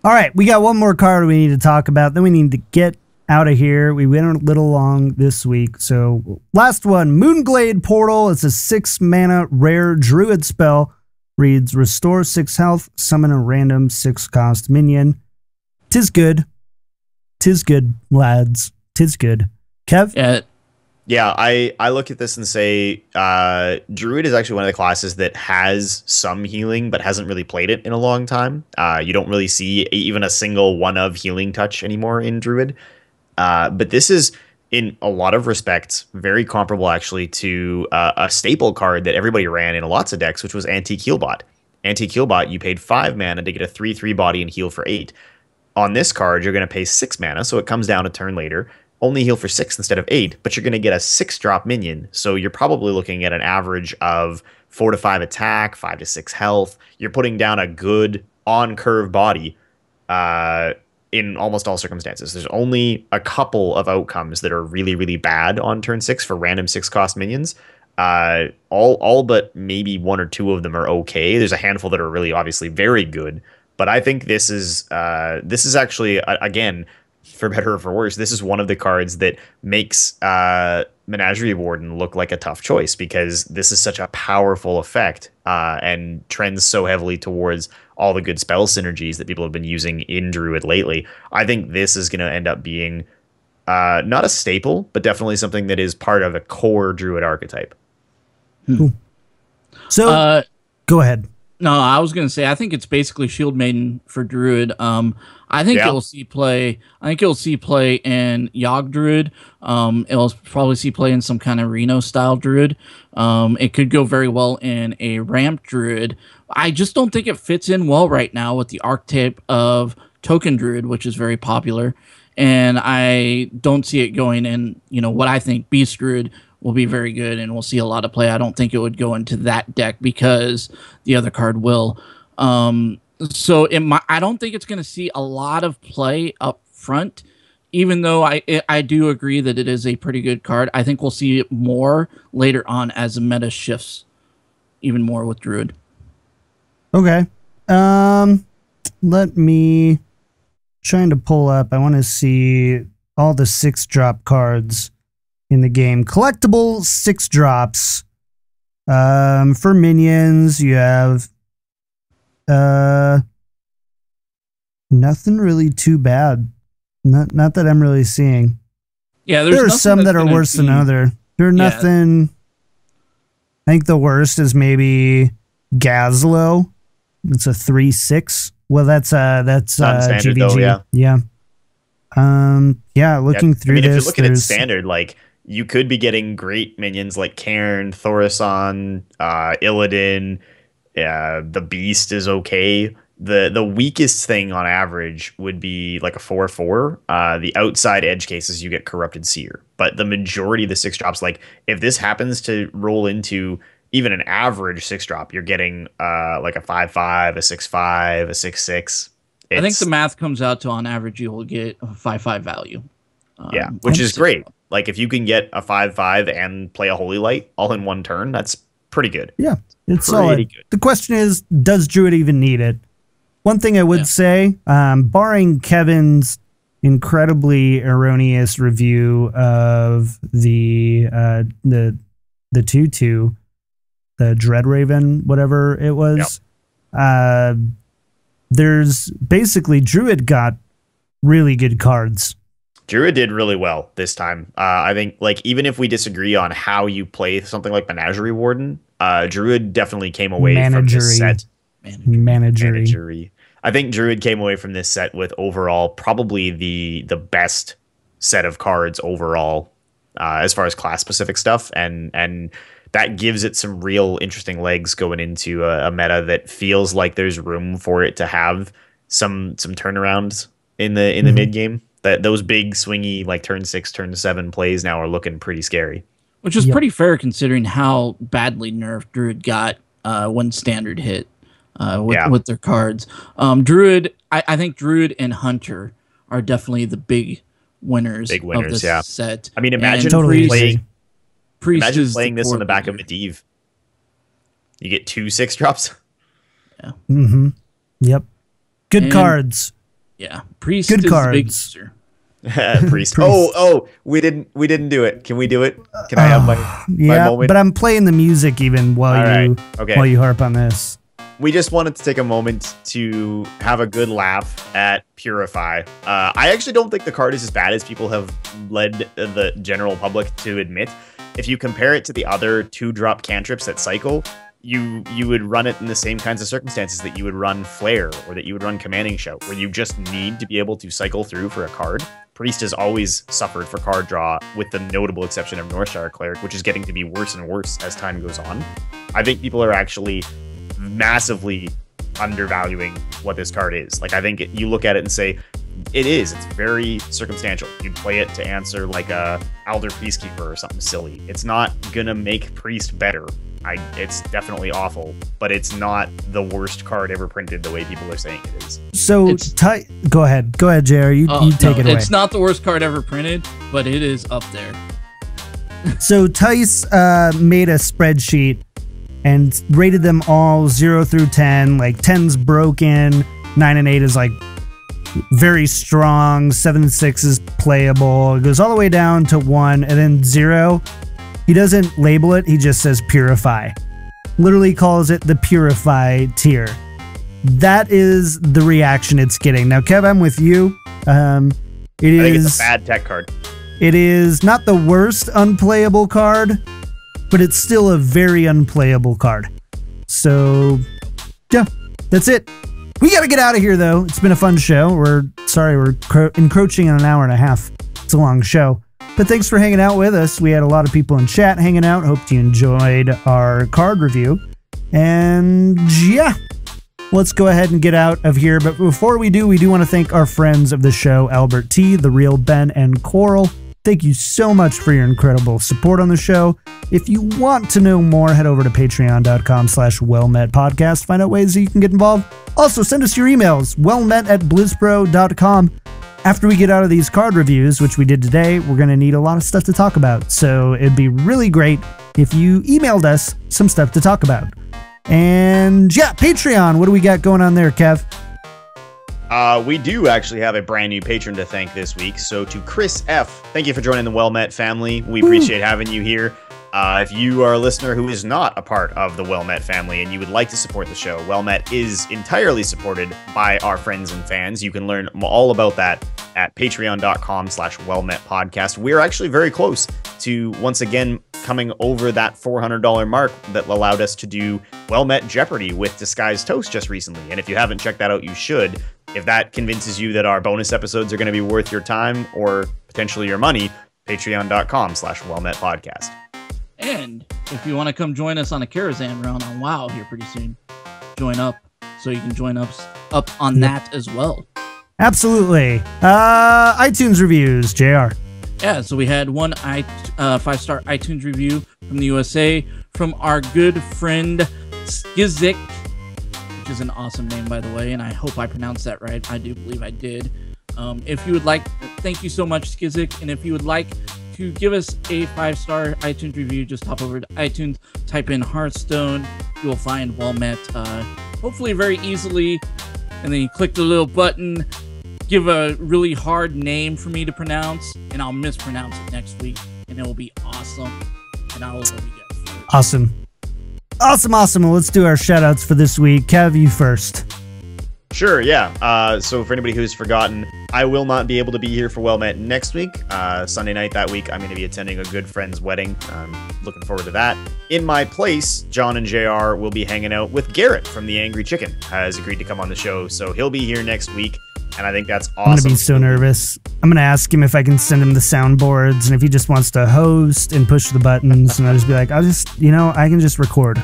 All right, we got one more card we need to talk about. Then we need to get out of here. We went a little long this week. So last one, Moonglade Portal. It's a 6 mana rare druid spell. Reads, restore 6 health, summon a random 6 cost minion. 'Tis good. tis good, lads. Tis good. Kev? Yeah, I look at this and say Druid is actually one of the classes that has some healing, but hasn't really played it in a long time. You don't really see even a single one of healing touch anymore in Druid. But this is, in a lot of respects, very comparable actually to a staple card that everybody ran in lots of decks, which was Antique Healbot. Antique Healbot, you paid 5 mana to get a 3/3 body and heal for 8. On this card, you're going to pay 6 mana, so it comes down a turn later. Only heal for 6 instead of 8, but you're going to get a 6-drop minion, so you're probably looking at an average of 4 to 5 attack, 5 to 6 health. You're putting down a good on-curve body in almost all circumstances. There's only a couple of outcomes that are really, really bad on turn 6 for random 6-cost minions. All but maybe 1 or 2 of them are okay. There's a handful that are really obviously very good, but I think this is actually, again, for better or for worse, this is one of the cards that makes Menagerie Warden look like a tough choice, because this is such a powerful effect and trends so heavily towards all the good spell synergies that people have been using in Druid lately. I think this is going to end up being not a staple, but definitely something that is part of a core Druid archetype. Cool. So, go ahead. No, I was going to say, I think it's basically Shield Maiden for Druid. I think it'll see play. I think it'll see play in Yogg Druid. It'll probably see play in some kind of Reno style Druid. It could go very well in a Ramp Druid. I just don't think it fits in well right now with the archetype of Token Druid, which is very popular. And I don't see it going in, what I think Beast Druid will be very good, and we'll see a lot of play. I don't think it would go into that deck because the other card will. So I don't think it's going to see a lot of play up front, even though I do agree that it is a pretty good card. I think we'll see it more later on as the meta shifts even more with Druid. Okay. Let me trying to pull up. I want to see all the 6-drop cards in the game. Collectible 6-drops. For minions, you have nothing really too bad. Not that I'm really seeing. Yeah, there are some that are worse than other. There's nothing. I think the worst is maybe Gazlo. It's a 3/6. Well, that's non-standard GVG. Yeah. Looking through this, if you're looking at standard, like, you could be getting great minions like Cairn, Thaurissan, Illidan. The Beast is okay. The weakest thing on average would be like a 4/4. The outside edge cases, you get Corrupted Seer. But the majority of the 6-drops, like, if this happens to roll into even an average 6-drop, you're getting like a 5/5, a 6/5, a 6/6. I think the math comes out to, on average, you will get a 5/5 value. Which is great. Like, if you can get a 5/5 and play a Holy Light all in one turn, that's pretty good. Yeah, it's solid. Good. The question is, does Druid even need it? One thing I would say, barring Kevin's incredibly erroneous review of the 2/2, the Dreadraven, whatever it was, there's basically Druid got really good cards. Druid did really well this time. I think, like, even if we disagree on how you play something like Menagerie Warden, Druid definitely came away from this set. Managery. I think Druid came away from this set with overall probably the best set of cards overall, as far as class specific stuff, and that gives it some real interesting legs going into a meta that feels like there's room for it to have some turnarounds in the mid game. That those big swingy, like, turn 6, turn 7 plays now are looking pretty scary. Which is pretty fair considering how badly nerfed Druid got when Standard hit with their cards. Druid, I think Druid and Hunter are definitely the big winners of this set. I mean, imagine playing this on the back of Medivh. You get 2 6-drops. Yeah. Mm-hmm. Yep. Good cards. Yeah, Priest good is cards. The big Priest. Oh, we didn't do it. Can we do it? Can I have my moment? But I'm playing the music even while you harp on this. we just wanted to take a moment to have a good laugh at Purify. I actually don't think the card is as bad as people have led the general public to admit. If you compare it to the other 2-drop cantrips that cycle, you would run it in the same kinds of circumstances that you would run Flare or that you would run Commanding Shout, where you just need to be able to cycle through for a card. Priest has always suffered for card draw, with the notable exception of Northshire Cleric, which is getting to be worse and worse as time goes on. I think people are actually massively undervaluing what this card is. Like, I think you look at it and say, it's very circumstantial. You'd play it to answer like a Alder Peacekeeper or something silly. It's not gonna make Priest better. It's definitely awful, but it's not the worst card ever printed the way people are saying it is. So, go ahead, JR. You take it away. It's not the worst card ever printed, but it is up there. So Tice made a spreadsheet and rated them all 0 through 10. Like 10's broken, 9 and 8 is like very strong, 7 and 6 is playable. It goes all the way down to 1, and then 0. He doesn't label it, he just says Purify. Literally calls it the Purify tier. That is the reaction it's getting. Now, Kev, I'm with you. I think it's a bad tech card. It is not the worst unplayable card, but it's still a very unplayable card. So, yeah, that's it. We got to get out of here, though. It's been a fun show. We're encroaching on an hour and a half. It's a long show. But thanks for hanging out with us. We had a lot of people in chat hanging out. Hope you enjoyed our card review. And yeah, let's go ahead and get out of here. But before we do want to thank our friends of the show, Albert T, The Real Ben, and Coral. Thank you so much for your incredible support on the show. If you want to know more, head over to patreon.com/wellmetpodcast. Find out ways that you can get involved. Also, send us your emails, wellmet@blizzpro.com. After we get out of these card reviews, which we did today, we're going to need a lot of stuff to talk about. So it'd be really great if you emailed us some stuff to talk about. And yeah, Patreon, what do we got going on there, Kev? We do actually have a brand new patron to thank this week. So to Chris F, thank you for joining the Well-Met family. We appreciate having you here. If you are a listener who is not a part of the Well-Met family and you would like to support the show, Well-Met is entirely supported by our friends and fans. You can learn all about that at patreon.com/wellmetpodcast. We're actually very close to, once again, coming over that $400 mark that allowed us to do Well-Met Jeopardy with Disguised Toast just recently. And if you haven't checked that out, you should. If that convinces you that our bonus episodes are going to be worth your time or potentially your money, patreon.com/wellmetpodcast. And if you want to come join us on a Karazhan round on WoW here pretty soon, join up so you can join us up on that as well. Absolutely. iTunes reviews, JR. Yeah, so we had one 5-star iTunes review from the USA from our good friend Skizik, which is an awesome name, by the way, and I hope I pronounced that right. I do believe I did. If you would like, thank you so much, Skizik, and if you would like to give us a 5-star iTunes review, just hop over to iTunes, type in Hearthstone, you will find Well-Met, hopefully very easily, and then you click the little button, give a really hard name for me to pronounce, and I'll mispronounce it next week, and it will be awesome, and I will love you guys. Awesome. Awesome. Well, let's do our shout-outs for this week. Kev, you first. Sure, yeah. So for anybody who's forgotten, I will not be able to be here for Well-Met next week. Sunday night that week, I'm going to be attending a good friend's wedding. I'm looking forward to that. In my place, John and JR will be hanging out with Garrett from The Angry Chicken, has agreed to come on the show. So he'll be here next week, and I think that's awesome. I'm going to be so nervous. I'm going to ask him if I can send him the soundboards, and if he just wants to host and push the buttons, and I'll just be like, I can just record.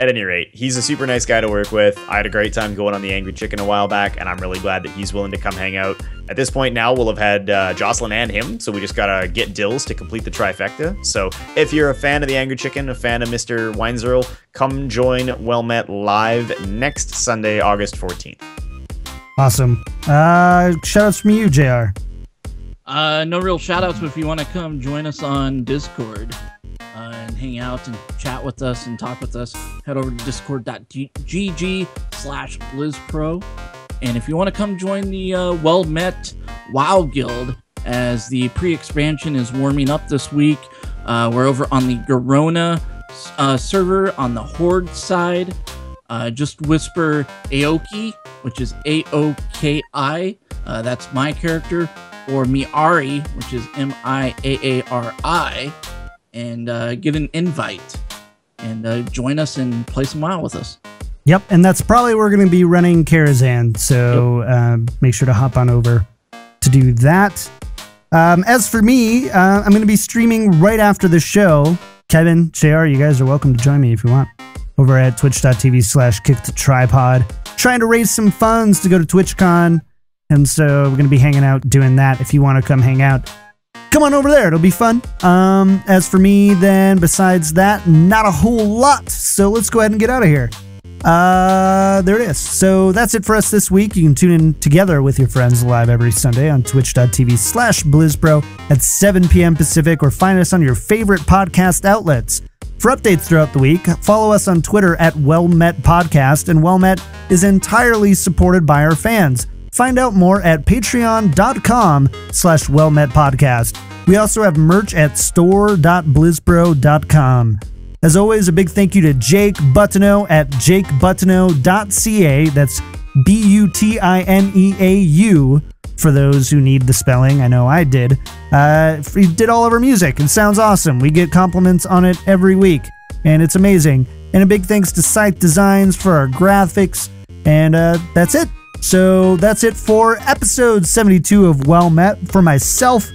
At any rate, he's a super nice guy to work with. I had a great time going on The Angry Chicken a while back, and I'm really glad that he's willing to come hang out. At this point now, we'll have had Jocelyn and him, so we just gotta get Dills to complete the trifecta. So if you're a fan of The Angry Chicken, a fan of Mr. Weinzerl, come join Well-Met live next Sunday, August 14th. Awesome. Shoutouts from you, JR. No real shoutouts, but if you want to come join us on Discord and hang out and chat with us and talk with us, head over to discord.gg/BlizzPro. And if you want to come join the Well-Met WoW Guild, as the pre-expansion is warming up this week, we're over on the Garona server on the Horde side. Just whisper Aoki, which is AOKI. That's my character. Or Miari, which is MIAARI. And get an invite. And join us and play some WoW with us. Yep, and that's probably where we're going to be running Karazhan, so make sure to hop on over to do that. As for me, I'm going to be streaming right after the show. Kevin, JR, you guys are welcome to join me if you want. Over at twitch.tv/kickthetripod. Trying to raise some funds to go to TwitchCon, and so we're going to be hanging out doing that. If you want to come hang out, come on over there. It'll be fun. As for me, then, besides that, not a whole lot. So let's go ahead and get out of here. There it is. So that's it for us this week. You can tune in together with your friends live every Sunday on twitch.tv/BlizzPro at 7 p.m. Pacific, or find us on your favorite podcast outlets. For updates throughout the week, follow us on Twitter at WellMetPodcast, and WellMet is entirely supported by our fans. Find out more at patreon.com/WellMetPodcast. We also have merch at store.blizzpro.com. As always, a big thank you to Jake Buttineau at jakebuttineau.ca. That's BUTINEAU for those who need the spelling. I know I did. He did all of our music. It sounds awesome. We get compliments on it every week, and it's amazing. And a big thanks to Scythe Designs for our graphics. And that's it. So that's it for episode 72 of Well Met. For myself,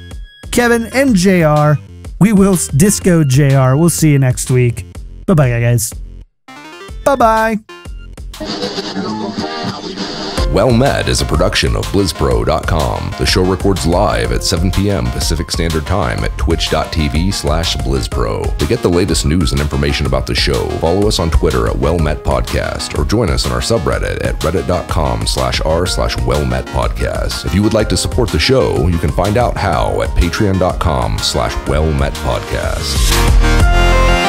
Kevin, and JR, we will disco JR. We'll see you next week. Bye-bye, guys. Bye-bye. Well Met is a production of BlizzPro.com. The show records live at 7 p.m. Pacific Standard Time at twitch.tv/BlizzPro. To get the latest news and information about the show, follow us on Twitter at WellMetPodcast, or join us on our subreddit at reddit.com/r/WellMetPodcast. If you would like to support the show, you can find out how at patreon.com/WellMetPodcast.